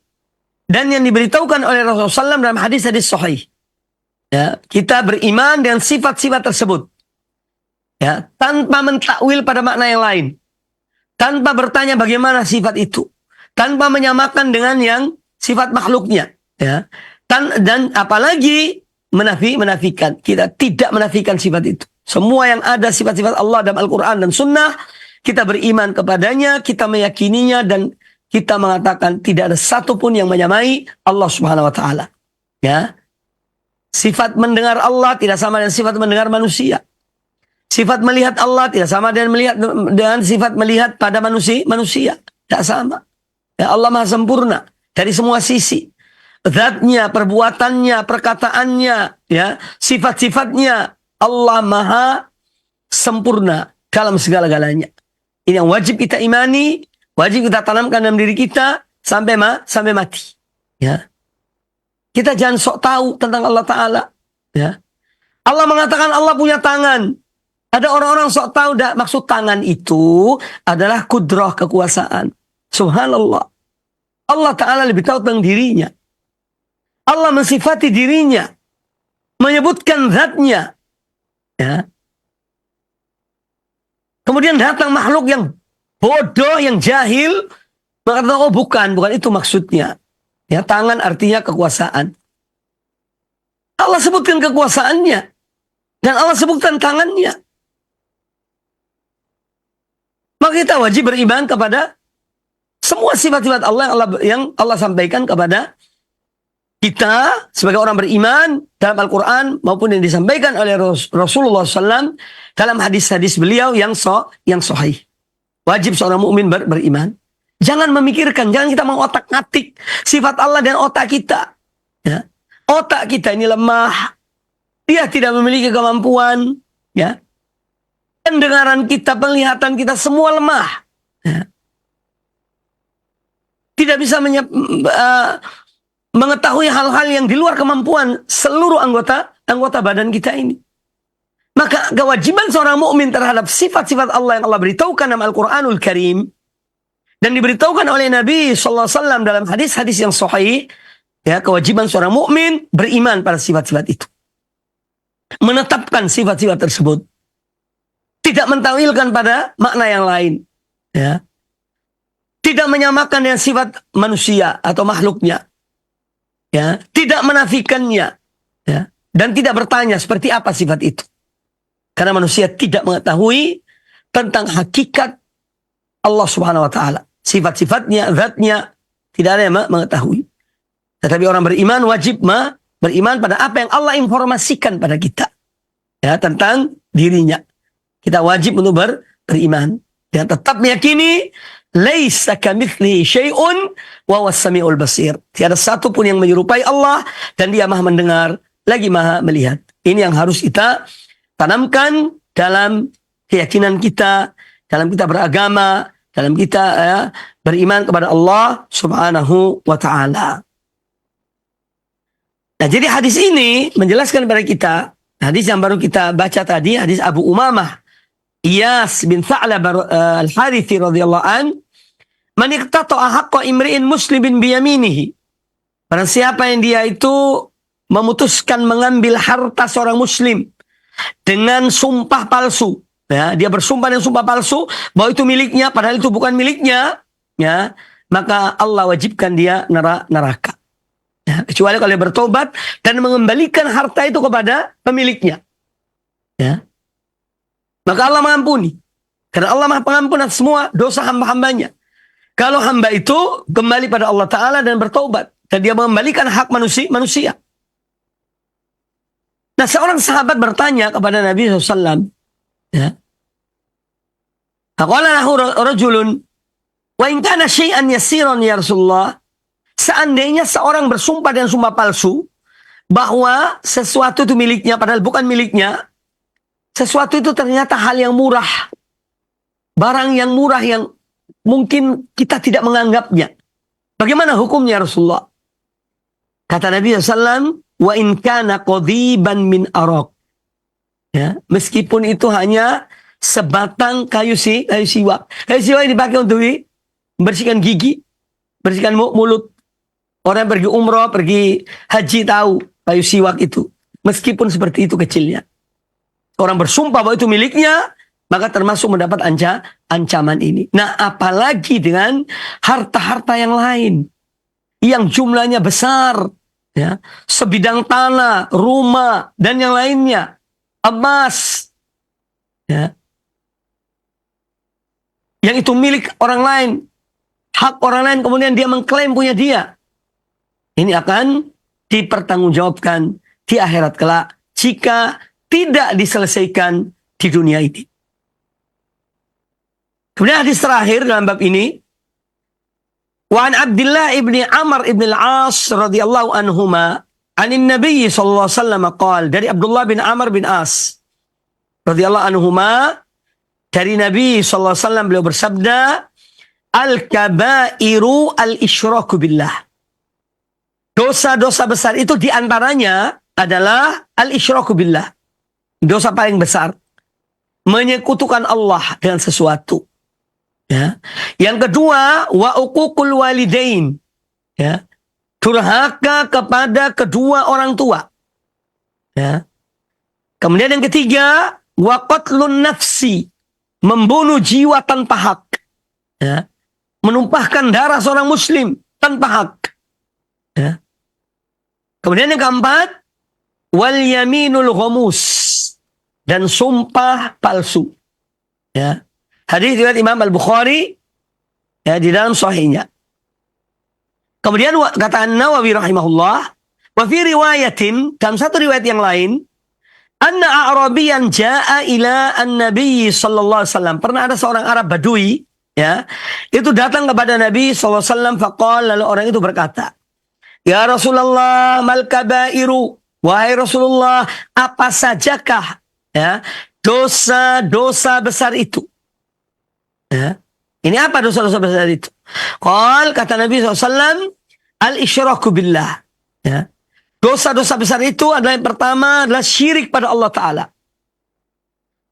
dan yang diberitahukan oleh Rasulullah SAW dalam hadis-hadis sahih. Ya, kita beriman dengan sifat-sifat tersebut. Ya, tanpa mentakwil pada makna yang lain. Tanpa bertanya bagaimana sifat itu. Tanpa menyamakan dengan yang sifat makhluknya. Ya. Dan apalagi menafikan. Kita tidak menafikan sifat itu. Semua yang ada sifat-sifat Allah dalam Al-Quran dan Sunnah, kita beriman kepadanya, kita meyakininya, dan kita mengatakan tidak ada satupun yang menyamai Allah Subhanahu Wa Taala. Ya. Sifat mendengar Allah tidak sama dengan sifat mendengar manusia. Sifat melihat Allah tidak sama dengan sifat melihat pada manusia. Tidak sama. Ya, Allah Maha sempurna dari semua sisi. Zatnya, perbuatannya, perkataannya, ya, sifat-sifatnya. Allah Maha sempurna dalam segala-galanya. Ini yang wajib kita imani, wajib kita tanamkan dalam diri kita sampai mati. Ya. Kita jangan sok tahu tentang Allah Ta'ala. Ya. Allah mengatakan Allah punya tangan. Ada orang-orang sok tahu, maksud tangan itu adalah kudrah, kekuasaan. Subhanallah. Allah Ta'ala lebih tahu tentang dirinya. Allah mensifati dirinya. Menyebutkan zatnya. Ya. Kemudian datang makhluk yang bodoh, yang jahil. Mengatakan, oh bukan itu maksudnya. Ya, tangan artinya kekuasaan. Allah sebutkan kekuasaannya. Dan Allah sebutkan tangannya. Maka kita wajib beriman kepada semua sifat-sifat Allah yang Allah sampaikan kepada kita sebagai orang beriman dalam Al-Quran maupun yang disampaikan oleh Rasulullah SAW dalam hadis-hadis beliau yang sahih. Wajib seorang mukmin beriman. Jangan memikirkan, jangan kita mengotak-atik sifat Allah dan otak kita. Ya. Otak kita ini lemah. Dia tidak memiliki kemampuan. Ya. Pendengaran kita, penglihatan kita semua lemah. Ya. Tidak bisa mengetahui hal-hal yang di luar kemampuan seluruh anggota badan kita ini. Maka kewajiban seorang mukmin terhadap sifat-sifat Allah yang Allah beritahukan dalam Al-Quranul Karim dan diberitahukan oleh Nabi SAW dalam hadis-hadis yang sahih, ya, kewajiban seorang mukmin beriman pada sifat-sifat itu. Menetapkan sifat-sifat tersebut. Tidak mentawilkan pada makna yang lain. Ya. Tidak menyamakan dengan sifat manusia atau makhluknya. Ya. Tidak menafikannya. Ya. Dan tidak bertanya seperti apa sifat itu. Karena manusia tidak mengetahui tentang hakikat Allah Subhanahu Wa Taala. Sifat-sifatnya, zatnya, tidak ada yang mengetahui. Tetapi orang beriman wajib beriman pada apa yang Allah informasikan pada kita. Ya, tentang dirinya. Kita wajib untuk beriman. Dan tetap meyakini laisa kamitslihi syai'un wa huwas samiul basir. Tiada satu pun yang menyerupai Allah dan Dia Maha mendengar lagi Maha melihat. Ini yang harus kita tanamkan dalam keyakinan kita, dalam kita beragama, dalam kita beriman kepada Allah Subhanahu wa taala. Nah, jadi hadis ini menjelaskan kepada kita, hadis yang baru kita baca tadi, hadis Abu Umamah Iyas bin Tha'lab al-Harithi radhiyallahu an, man iqtata'a haqqa imri'in muslimin biyaminihi. Barang siapa yang dia itu memutuskan mengambil harta seorang muslim dengan sumpah palsu, ya, dia bersumpah dengan sumpah palsu bahwa itu miliknya padahal itu bukan miliknya, ya, maka Allah wajibkan dia neraka. Ya, kecuali kalau dia bertobat dan mengembalikan harta itu kepada pemiliknya. Ya. Maka Allah mengampuni. Karena Allah Maha Pengampun atas semua dosa hamba-hambanya. Kalau hamba itu kembali pada Allah Ta'ala dan bertobat. Dan dia mengembalikan hak manusia. Nah, seorang sahabat bertanya kepada Nabi SAW. Ya. Qala lahu rajulun, wa in kana syai'an yasiran ya Rasulullah. Seandainya seorang bersumpah dengan sumpah palsu bahwa sesuatu itu miliknya padahal bukan miliknya, sesuatu itu ternyata hal yang murah, barang yang murah yang mungkin kita tidak menganggapnya. Bagaimana hukumnya Rasulullah? Kata Nabi SAW, wa in kana qadiban min araq. Ya, meskipun itu hanya sebatang kayu siwak. Kayu siwak yang dipakai untuk membersihkan gigi, bersihkan mulut. Orang yang pergi umroh, pergi haji tahu kayu siwak itu. Meskipun seperti itu kecilnya. Orang bersumpah bahwa itu miliknya, maka termasuk mendapat ancaman ini. Nah, apalagi dengan harta-harta yang lain. Yang jumlahnya besar. Ya, sebidang tanah, rumah, dan yang lainnya. Emas. Ya. Yang itu milik orang lain. Hak orang lain kemudian dia mengklaim punya dia. Ini akan dipertanggungjawabkan di akhirat kelak jika tidak diselesaikan di dunia ini. Kemudian hadis terakhir dalam bab ini, wa an Abdullah ibni Amr ibn al-As radhiyallahu anhuma anin Nabi sallallahu alaihi wasallam qala, dari Abdullah bin Amr bin As radhiyallahu anhuma, dari Nabi sallallahu alaihi wasallam beliau bersabda, al-kabairu al-isyraku billah. Dosa-dosa besar itu diantaranya adalah al-isyraku billah. Dosa paling besar. Menyekutukan Allah dengan sesuatu. Ya. Yang kedua, wa uququl walidain. Ya. Durhaka kepada kedua orang tua. Ya. Kemudian yang ketiga, wa qatlun nafsi. Membunuh jiwa tanpa hak. Ya. Menumpahkan darah seorang muslim tanpa hak. Ya. Kemudian yang keempat, wal yaminul ghamus, dan sumpah palsu. Ya. Hadis riwayat Imam Al-Bukhari, ya, di dalam sahihnya. Kemudian kata An-Nawawi rahimahullah, wa fi riwayatin, dalam satu riwayat yang lain, anna a'rabiyan jaa ila an-nabi sallallahu alaihi wasallam. Pernah ada seorang Arab Badui, ya, itu datang kepada Nabi sallallahu alaihi wasallam, faqala, lalu orang itu berkata, ya Rasulullah, mal kabairu, wahai Rasulullah, apa sajakah, ya, dosa-dosa besar itu? Ya. Ini apa dosa-dosa besar itu? Qal, kata Nabi SAW, al-isyraku billah. Ya. Dosa-dosa besar itu adalah yang pertama adalah syirik pada Allah Ta'ala.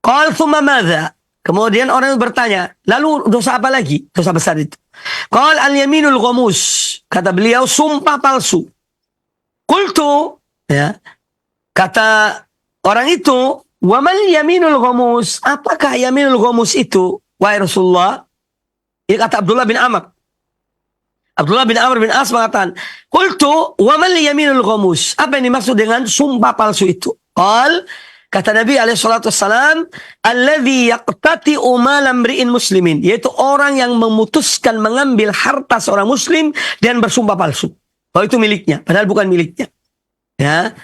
Qal thumma madza? Kemudian orang itu bertanya, lalu dosa apa lagi? Dosa besar itu. Qal al-yaminul ghamus. Kata beliau, sumpah palsu. Qultu, ya, kata orang itu, wa mal yaminul ghamus? Apakah yaminul ghamus itu, wahai Rasulullah? Ini kata Abdullah bin Amr. Abdullah bin Amr bin As mengatakan, qultu wa mal yaminul ghamus? Apa yang dimaksud dengan sumpah palsu itu? Qal, kata Nabi SAW, alladhi yaqtati'u malam ri'in muslimin. Yaitu orang yang memutuskan mengambil harta seorang muslim dan bersumpah palsu. Bahwa itu miliknya, padahal bukan miliknya. Ya,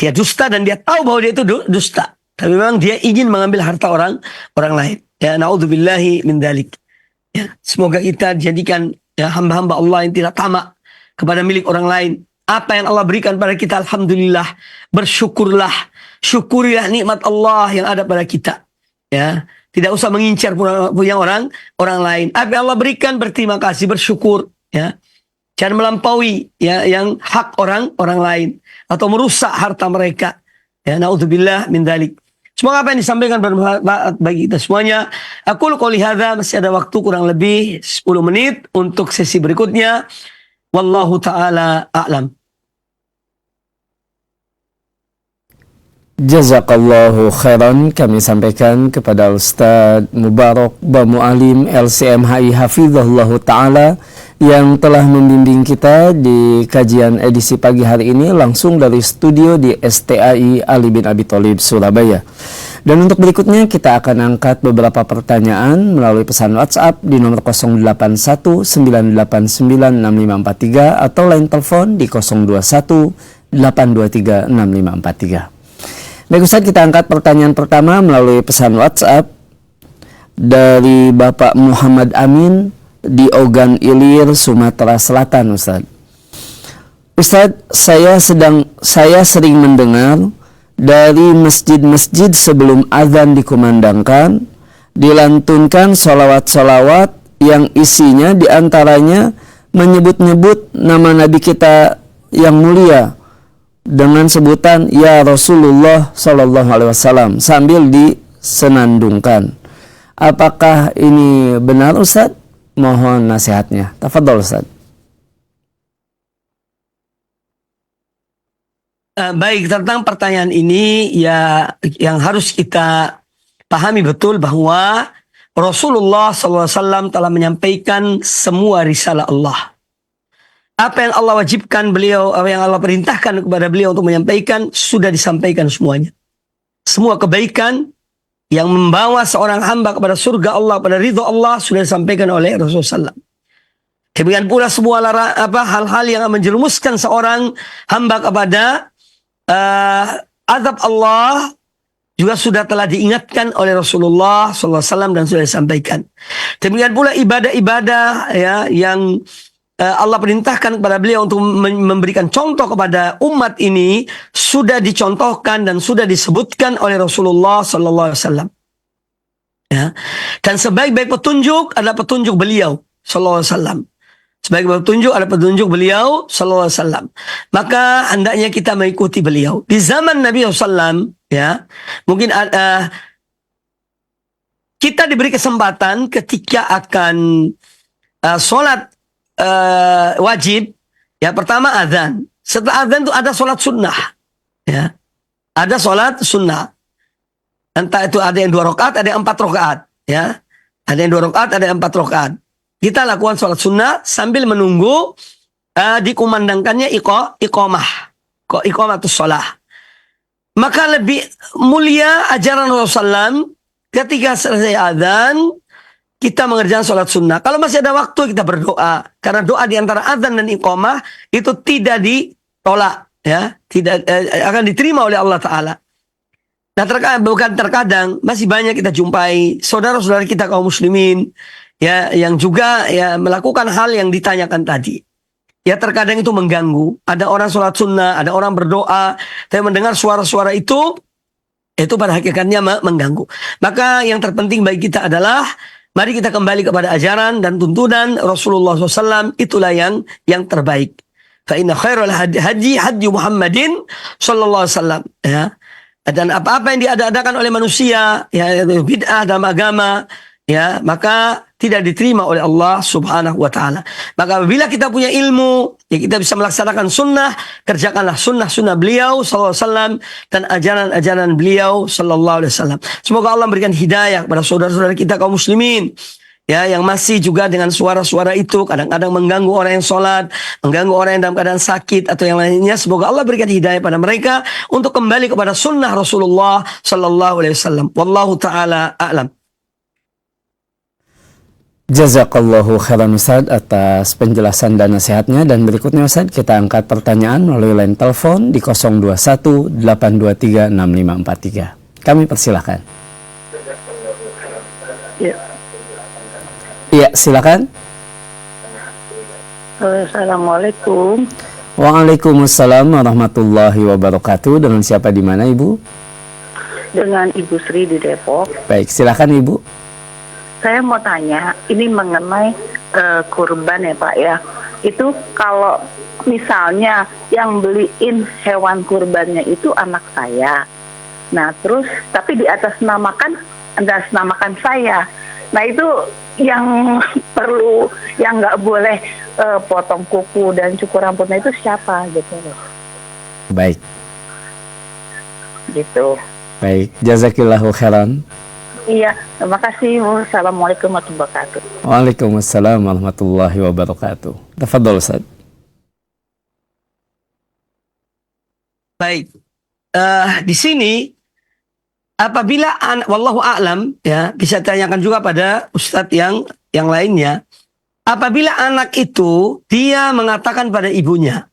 dia dusta dan dia tahu bahwa dia itu dusta. Tapi memang dia ingin mengambil harta orang lain. Ya, naudzubillahi min dzalik. Ya, semoga kita dijadikan ya hamba-hamba Allah yang tidak tamak kepada milik orang lain. Apa yang Allah berikan pada kita, alhamdulillah, bersyukurlah, syukurilah nikmat Allah yang ada pada kita. Ya, tidak usah mengincar punya orang lain. Apa yang Allah berikan, berterima kasih, bersyukur. Ya, jangan melampaui ya yang hak orang lain atau merusak harta mereka. Ya, naudzubillah min dzalik. Semoga apa yang disampaikan bermanfaat bagi kita semuanya. Aku qouli hadza, masih ada waktu kurang lebih 10 menit untuk sesi berikutnya. Wallahu ta'ala a'lam. Jazakallahu khairan, kami sampaikan kepada Ustaz Mubarak Bamu Alim LCMHI Hafizahullah Ta'ala yang telah membimbing kita di kajian edisi pagi hari ini langsung dari studio di STAI Ali bin Abi Thalib Surabaya. Dan untuk berikutnya kita akan angkat beberapa pertanyaan melalui pesan WhatsApp di nomor 0819896543 atau line telepon di 0218236543. Baik Ustaz, kita angkat pertanyaan pertama melalui pesan WhatsApp dari Bapak Muhammad Amin di Ogan Ilir, Sumatera Selatan. Ustaz, saya sering mendengar dari masjid-masjid sebelum azan dikumandangkan dilantunkan sholawat-sholawat yang isinya diantaranya menyebut-nyebut nama Nabi kita yang mulia dengan sebutan Ya Rasulullah Sallallahu Alaihi Wasallam sambil disenandungkan. Apakah ini benar Ustaz? Mohon nasihatnya. Tafadhol Ustaz. Baik, tentang pertanyaan ini ya yang harus kita pahami betul bahwa Rasulullah SAW telah menyampaikan semua risalah Allah. Apa yang Allah wajibkan beliau, apa yang Allah perintahkan kepada beliau untuk menyampaikan, sudah disampaikan semuanya. Semua kebaikan yang membawa seorang hamba kepada surga Allah, pada ridho Allah, sudah disampaikan oleh Rasulullah SAW. Demikian pula semua hal-hal yang menjerumuskan seorang hamba kepada azab Allah juga sudah telah diingatkan oleh Rasulullah SAW dan sudah disampaikan. Demikian pula ibadah-ibadah ya yang Allah perintahkan kepada beliau untuk memberikan contoh kepada umat ini sudah dicontohkan dan sudah disebutkan oleh Rasulullah SAW. Ya. Dan sebaik-baik petunjuk adalah petunjuk beliau SAW. Sebagai petunjuk ada petunjuk beliau sallallahu alaihi wasallam. Maka hendaknya kita mengikuti beliau. Di zaman Nabi SAW, ya, mungkin kita diberi kesempatan ketika akan sholat wajib, ya pertama azan. Setelah azan itu ada sholat sunnah, ya, ada sholat sunnah. Entah itu ada yang 2 rakaat, ada yang 4 rakaat, ya, ada yang 2 rakaat, ada yang 4 rakaat. Kita lakukan sholat sunnah sambil menunggu dikumandangkannya iqamah itu sholat. Maka lebih mulia ajaran Rasulullah SAW ketika selesai azan kita mengerjakan sholat sunnah. Kalau masih ada waktu kita berdoa, karena doa di antara azan dan iqamah itu tidak ditolak, ya, tidak akan diterima oleh Allah Taala. Nah, terkadang masih banyak kita jumpai saudara-saudara kita kaum muslimin, ya, yang juga ya melakukan hal yang ditanyakan tadi. Ya, terkadang itu mengganggu. Ada orang sholat sunnah, ada orang berdoa, tapi mendengar suara-suara itu pada hakikatnya mengganggu. Maka yang terpenting bagi kita adalah mari kita kembali kepada ajaran dan tuntunan Rasulullah SAW. Itulah yang terbaik. Fa inna khairul hadi Muhammadin sallallahu alaihi wasallam, ya. Dan apa-apa yang diadakan oleh manusia, ya, bid'ah dalam agama, ya, maka tidak diterima oleh Allah Subhanahu wa taala. Maka apabila kita punya ilmu, ya, kita bisa melaksanakan sunnah, kerjakanlah sunnah-sunnah beliau sallallahu alaihi wasallam dan ajaran-ajaran beliau sallallahu alaihi wasallam. Semoga Allah memberikan hidayah kepada saudara-saudara kita kaum muslimin, ya, yang masih juga dengan suara-suara itu kadang-kadang mengganggu orang yang sholat, mengganggu orang yang dalam keadaan sakit atau yang lainnya. Semoga Allah berikan hidayah pada mereka untuk kembali kepada sunnah Rasulullah sallallahu alaihi wasallam. Wallahu taala a'lam. Jazakallahu khairan Ustaz atas penjelasan dan nasihatnya. Dan berikutnya Ustaz, kita angkat pertanyaan melalui line telepon di 021-823-6543. Kami persilahkan. Ya. Iya, silakan. Assalamualaikum. Waalaikumsalam warahmatullahi wabarakatuh. Dengan siapa di mana, Ibu? Dengan Ibu Sri di Depok. Baik, silakan Ibu. Saya mau tanya, ini mengenai kurban ya Pak ya. Itu kalau misalnya yang beliin hewan kurbannya itu anak saya. Nah terus tapi di atas namakan saya. Nah itu yang perlu, yang nggak boleh potong kuku dan cukur rambutnya itu siapa gitu loh. Baik. Gitu. Baik, jazakillahu khairan. Iya, terima kasih. Wassalamualaikum warahmatullahi wabarakatuh. Waalaikumsalam warahmatullahi wabarakatuh. Tafadhol Ustaz. Baik. Di sini apabila wallahu a'lam ya, bisa tanyakan juga pada ustadz yang lainnya. Apabila anak itu dia mengatakan pada ibunya,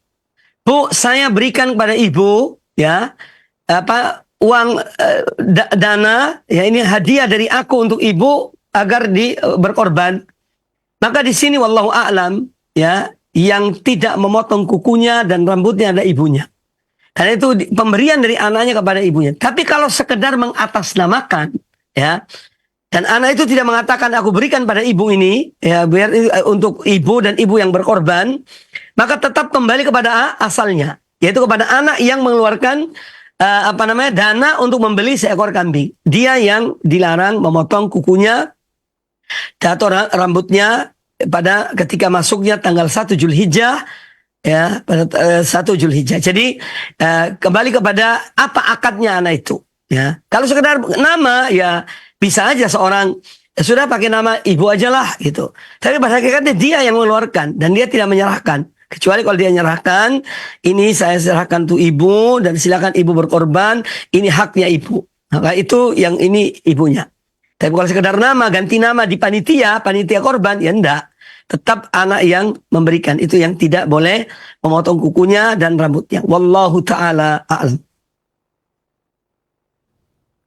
"Bu, saya berikan kepada ibu ya uang dana ya, ini hadiah dari aku untuk ibu agar berkorban." Maka di sini wallahu a'lam ya, yang tidak memotong kukunya dan rambutnya adalah ibunya. Karena itu pemberian dari anaknya kepada ibunya. Tapi kalau sekedar mengatasnamakan ya, dan anak itu tidak mengatakan aku berikan pada ibu ini ya, biar untuk ibu dan ibu yang berkorban, maka tetap kembali kepada asalnya, yaitu kepada anak yang mengeluarkan dana untuk membeli seekor kambing. Dia yang dilarang memotong kukunya atau rambutnya pada ketika masuknya tanggal 1 Zulhijjah ya, pada 1 Zulhijjah. Jadi kembali kepada apa akadnya anak itu ya. Kalau sekedar nama ya bisa aja seorang sudah pakai nama ibu aja lah gitu. Tapi pada hakikatnya dia yang mengeluarkan dan dia tidak menyerahkan. Kecuali kalau dia menyerahkan, ini saya serahkan tuh ibu dan silakan ibu berkorban, ini haknya ibu. Maka itu yang ini ibunya. Tapi kalau sekedar nama, ganti nama di panitia korban, ya enggak. Tetap anak yang memberikan. Itu yang tidak boleh memotong kukunya dan rambutnya. Wallahu ta'ala a'lam.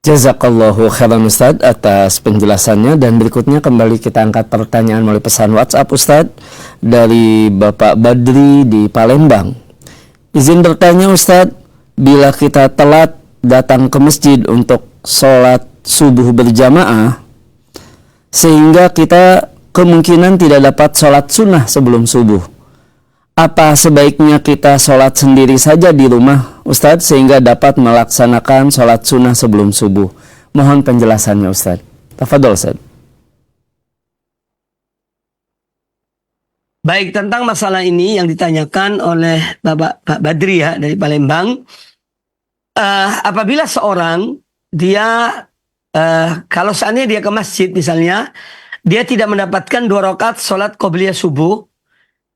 Jazakallahu khairan Ustaz atas penjelasannya, dan berikutnya kembali kita angkat pertanyaan melalui pesan WhatsApp Ustaz dari Bapak Badri di Palembang. Izin bertanya Ustaz, bila kita telat datang ke masjid untuk sholat subuh berjamaah sehingga kita kemungkinan tidak dapat sholat sunnah sebelum subuh, apa sebaiknya kita sholat sendiri saja di rumah Ustadz sehingga dapat melaksanakan sholat sunnah sebelum subuh? Mohon penjelasannya Ustadz. Tafadhol Ustadz. Baik, tentang masalah ini yang ditanyakan oleh Pak Badri ya dari Palembang. Apabila seorang dia kalau seandainya dia ke masjid misalnya, dia tidak mendapatkan 2 rakaat sholat qobliyah subuh,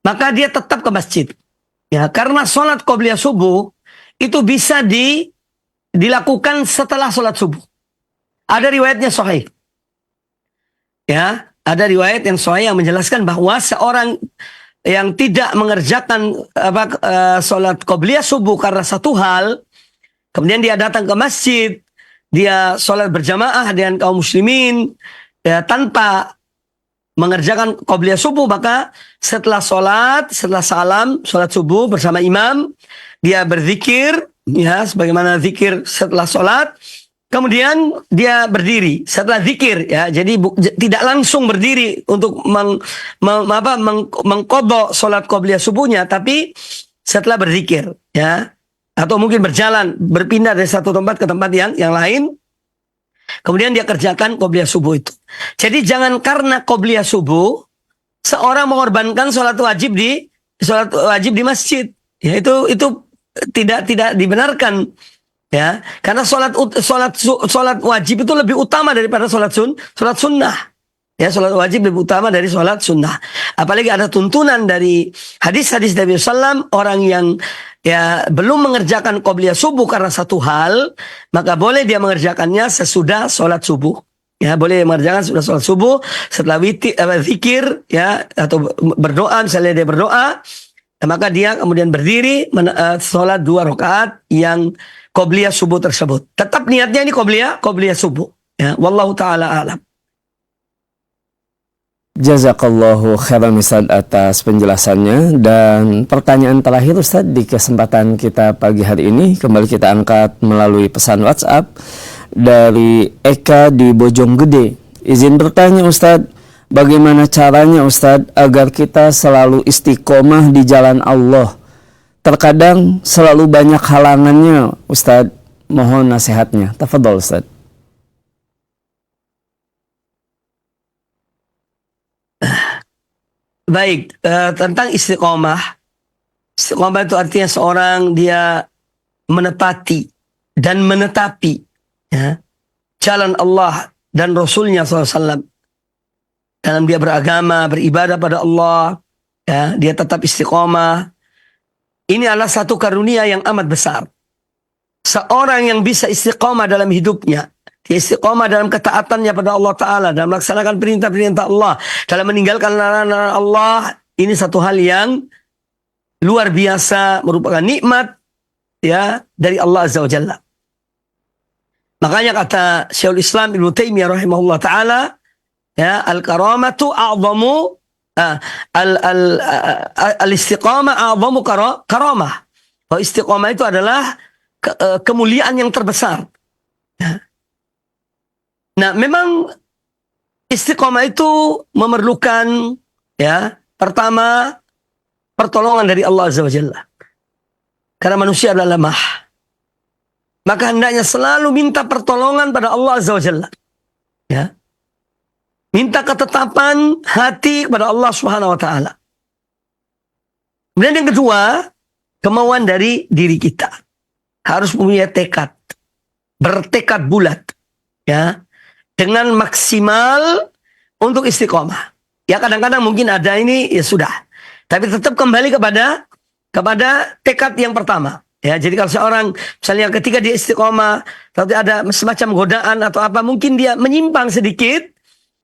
maka dia tetap ke masjid. Ya, karena sholat qobliyah subuh itu bisa dilakukan setelah sholat subuh. Ada riwayatnya sahih. Ya, ada riwayat yang sahih yang menjelaskan bahwa seorang yang tidak mengerjakan sholat qobliyah subuh karena satu hal, kemudian dia datang ke masjid, dia sholat berjamaah dengan kaum muslimin ya, tanpa mengerjakan qobliyah subuh, maka setelah salam sholat subuh bersama imam, dia berzikir ya sebagaimana zikir setelah sholat, kemudian dia berdiri setelah zikir ya. Jadi tidak langsung berdiri untuk mengqadha sholat qobliyah subuhnya, tapi setelah berzikir ya, atau mungkin berjalan berpindah dari satu tempat ke tempat yang lain, kemudian dia kerjakan qobliyah subuh itu. Jadi jangan karena qobliyah subuh seorang mengorbankan sholat wajib di masjid. Ya, itu tidak dibenarkan ya, karena sholat wajib itu lebih utama daripada sholat sunnah. Ya, sholat wajib lebih utama dari sholat sunnah. Apalagi ada tuntunan dari hadis-hadis Nabi SAW, orang yang ya belum mengerjakan qobliyah subuh karena satu hal, maka boleh dia mengerjakannya sesudah sholat subuh. Ya, boleh mengerjakan sudah sholat subuh setelah zikir ya, atau berdoa, misalnya dia berdoa, maka dia kemudian berdiri sholat 2 rakaat yang qobliyah subuh tersebut. Tetap niatnya ini qobliyah subuh. Ya, wallahu taala alam. Jazakallahu khairan Ustaz atas penjelasannya. Dan pertanyaan terakhir Ustaz di kesempatan kita pagi hari ini kembali kita angkat melalui pesan WhatsApp dari Eka di Bojonggede. Izin bertanya Ustaz, bagaimana caranya Ustaz agar kita selalu istiqomah di jalan Allah? Terkadang selalu banyak halangannya Ustaz, mohon nasihatnya. Tafadhol Ustaz. Baik, tentang istiqomah. Istiqomah itu artinya seorang dia menepati dan menetapi ya, jalan Allah dan Rasulnya SAW. Dalam dia beragama, beribadah pada Allah, ya, dia tetap istiqomah. Ini adalah satu karunia yang amat besar. Seorang yang bisa istiqomah dalam hidupnya, dia istiqomah dalam ketaatannya pada Allah Ta'ala, dalam melaksanakan perintah-perintah Allah, dalam meninggalkan larangan Allah, ini satu hal yang luar biasa, merupakan nikmat ya dari Allah Azza wa Jalla. Makanya kata Syekhul Islam Ibnu Taimiyah rahimahullah Ta'ala, ya, al-karamatu a'zamu al-istiqamah a'zamu karamah. Bahwa istiqamah itu adalah kemuliaan yang terbesar. Ya. Nah, memang istiqomah itu memerlukan ya, pertama pertolongan dari Allah Azza wa Jalla. Karena manusia adalah lemah. Maka hendaknya selalu minta pertolongan pada Allah Azza wa Jalla. Ya. Minta ketetapan hati kepada Allah Subhanahu wa taala. Kemudian yang kedua, kemauan dari diri kita. Harus punya tekad. Bertekad bulat. Ya. Dengan maksimal untuk istiqomah. Ya kadang-kadang mungkin ada ini ya sudah. Tapi tetap kembali kepada tekad yang pertama. Ya, jadi kalau seorang misalnya ketika dia istiqomah, tapi ada semacam godaan atau apa, mungkin dia menyimpang sedikit.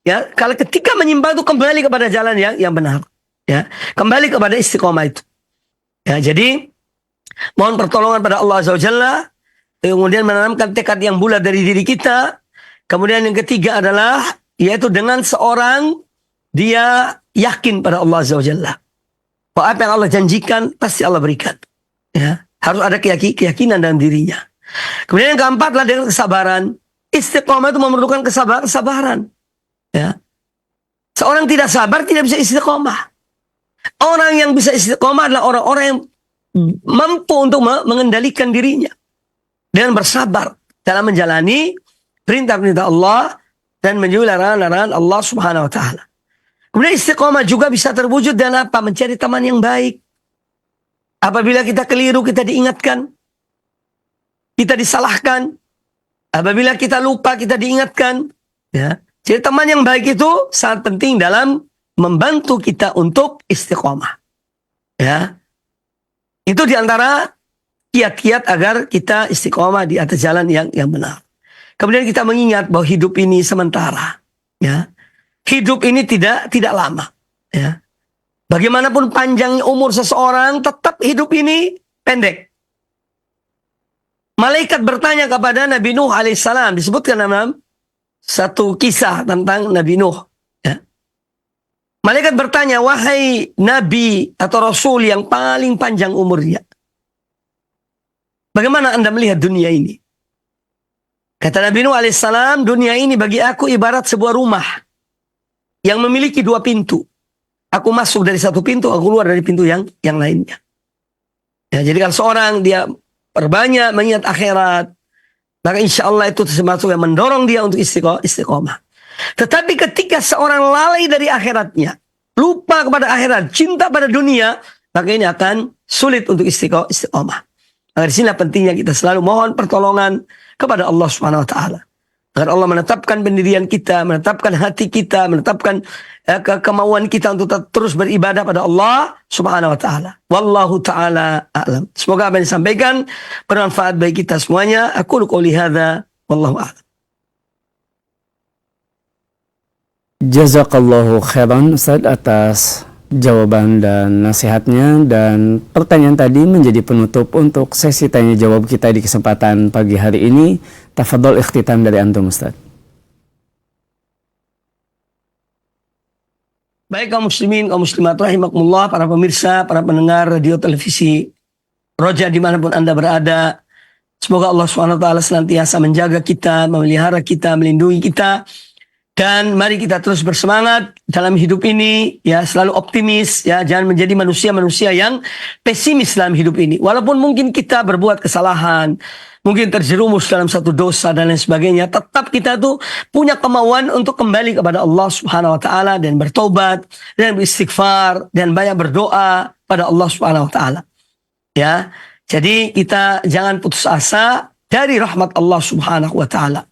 Ya, kalau ketika menyimpang itu kembali kepada jalan yang benar. Ya, kembali kepada istiqomah itu. Ya, jadi mohon pertolongan pada Allah Azza wa Jalla, kemudian menanamkan tekad yang bulat dari diri kita. Kemudian yang ketiga adalah yaitu dengan seorang dia yakin pada Allah Azza wa Jalla. Bahwa apa yang Allah janjikan pasti Allah berikan. Ya, harus ada keyakinan dalam dirinya. Kemudian yang keempat adalah dengan kesabaran. Istiqomah itu memerlukan kesabaran. Ya. Seorang tidak sabar tidak bisa istiqomah. Orang yang bisa istiqomah adalah orang-orang yang mampu untuk mengendalikan dirinya dengan bersabar dalam menjalani perintah-perintah Allah dan menjauhi larangan-larangan Allah Subhanahu wa taala. Kemudian istiqomah juga bisa terwujud dengan apa? Mencari teman yang baik. Apabila kita keliru, kita diingatkan. Kita disalahkan. Apabila kita lupa, kita diingatkan. Ya. Jadi teman yang baik itu sangat penting dalam membantu kita untuk istiqomah. Ya. Itu diantara kiat-kiat agar kita istiqomah di atas jalan yang benar. Kemudian kita mengingat bahwa hidup ini sementara, ya. Hidup ini tidak lama, ya. Bagaimanapun panjang umur seseorang, tetap hidup ini pendek. Malaikat bertanya kepada Nabi Nuh alaihissalam, disebutkan dalam satu kisah tentang Nabi Nuh. Ya. Malaikat bertanya, wahai Nabi atau Rasul yang paling panjang umurnya, bagaimana Anda melihat dunia ini? Kata Nabi Nuh alaihissalam, dunia ini bagi aku ibarat sebuah rumah yang memiliki dua pintu. Aku masuk dari satu pintu, aku keluar dari pintu yang lainnya. Ya, jadi kalau seorang dia perbanyak mengingat akhirat, maka insya Allah itu termasuk yang mendorong dia untuk istiqomah. Tetapi ketika seorang lalai dari akhiratnya, lupa kepada akhirat, cinta pada dunia, maka ini akan sulit untuk istiqomah. Maka disinilah pentingnya kita selalu mohon pertolongan kepada Allah Subhanahu wa taala. Agar Allah menetapkan pendirian kita, menetapkan hati kita, menetapkan kemauan kita untuk terus beribadah pada Allah Subhanahu wa taala. Wallahu taala a'lam. Semoga apa yang disampaikan bermanfaat bagi kita semuanya. Aku qouli hadza wallahu a'lam. Jazakallahu khairan Ustaz atas jawaban dan nasihatnya, dan pertanyaan tadi menjadi penutup untuk sesi tanya jawab kita di kesempatan pagi hari ini. Tafadhol ikhtitam dari antum Ustaz. Baik kaum muslimin, kaum muslimat rahimakumullah, para pemirsa, para pendengar radio televisi Roja dimanapun Anda berada. Semoga Allah SWT senantiasa menjaga kita, memelihara kita, melindungi kita. Dan mari kita terus bersemangat dalam hidup ini, ya selalu optimis, ya jangan menjadi manusia-manusia yang pesimis dalam hidup ini. Walaupun mungkin kita berbuat kesalahan, mungkin terjerumus dalam satu dosa dan lain sebagainya, tetap kita tuh punya kemauan untuk kembali kepada Allah Subhanahu wa taala dan bertobat dan beristighfar dan banyak berdoa pada Allah Subhanahu wa taala. Ya. Jadi kita jangan putus asa dari rahmat Allah Subhanahu wa taala.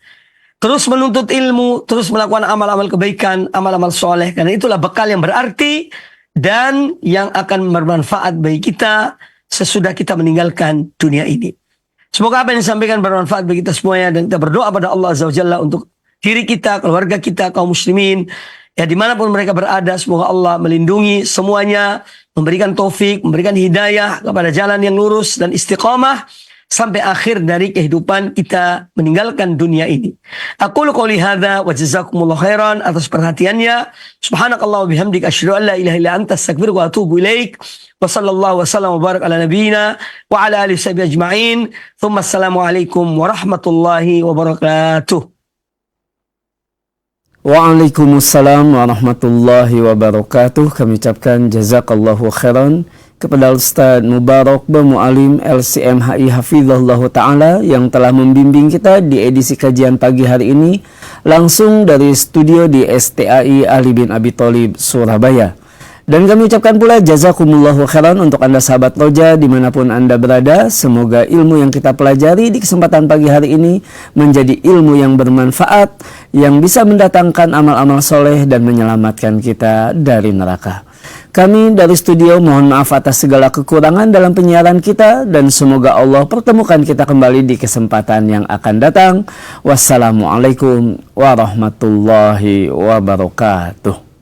Terus menuntut ilmu, terus melakukan amal-amal kebaikan, amal-amal soleh. Karena itulah bekal yang berarti dan yang akan bermanfaat bagi kita sesudah kita meninggalkan dunia ini. Semoga apa yang disampaikan bermanfaat bagi kita semuanya. Dan kita berdoa pada Allah Azza wa Jalla untuk diri kita, keluarga kita, kaum muslimin. Ya dimanapun mereka berada, semoga Allah melindungi semuanya. Memberikan taufik, memberikan hidayah kepada jalan yang lurus dan istiqamah. Sampai akhir dari kehidupan kita meninggalkan dunia ini. Aqulu qouli hadza wa jazakumullahu khairan atas perhatiannya. Subhanakallah wa bihamdika asyhadu an la ilaha illa anta astaghfiruka wa atubu ilaik. Wa sallallahu wa sallam wa barak ala nabiyyina wa ala alihi washabihi ajma'in. Tsumma assalamu alaikum warahmatullahi wabarakatuh. Waalaikumsalam warahmatullahi wabarakatuh. Kami ucapkan jazakallahu khairan kepada Ustaz Mubarak Mualim LCMHI Hafizahullah Ta'ala yang telah membimbing kita di edisi kajian pagi hari ini langsung dari studio di STAI Ali bin Abi Thalib Surabaya. Dan kami ucapkan pula jazakumullahu khairan untuk Anda sahabat Roja dimanapun Anda berada. Semoga ilmu yang kita pelajari di kesempatan pagi hari ini menjadi ilmu yang bermanfaat, yang bisa mendatangkan amal-amal soleh dan menyelamatkan kita dari neraka. Kami dari studio mohon maaf atas segala kekurangan dalam penyiaran kita dan semoga Allah pertemukan kita kembali di kesempatan yang akan datang. Wassalamualaikum warahmatullahi wabarakatuh.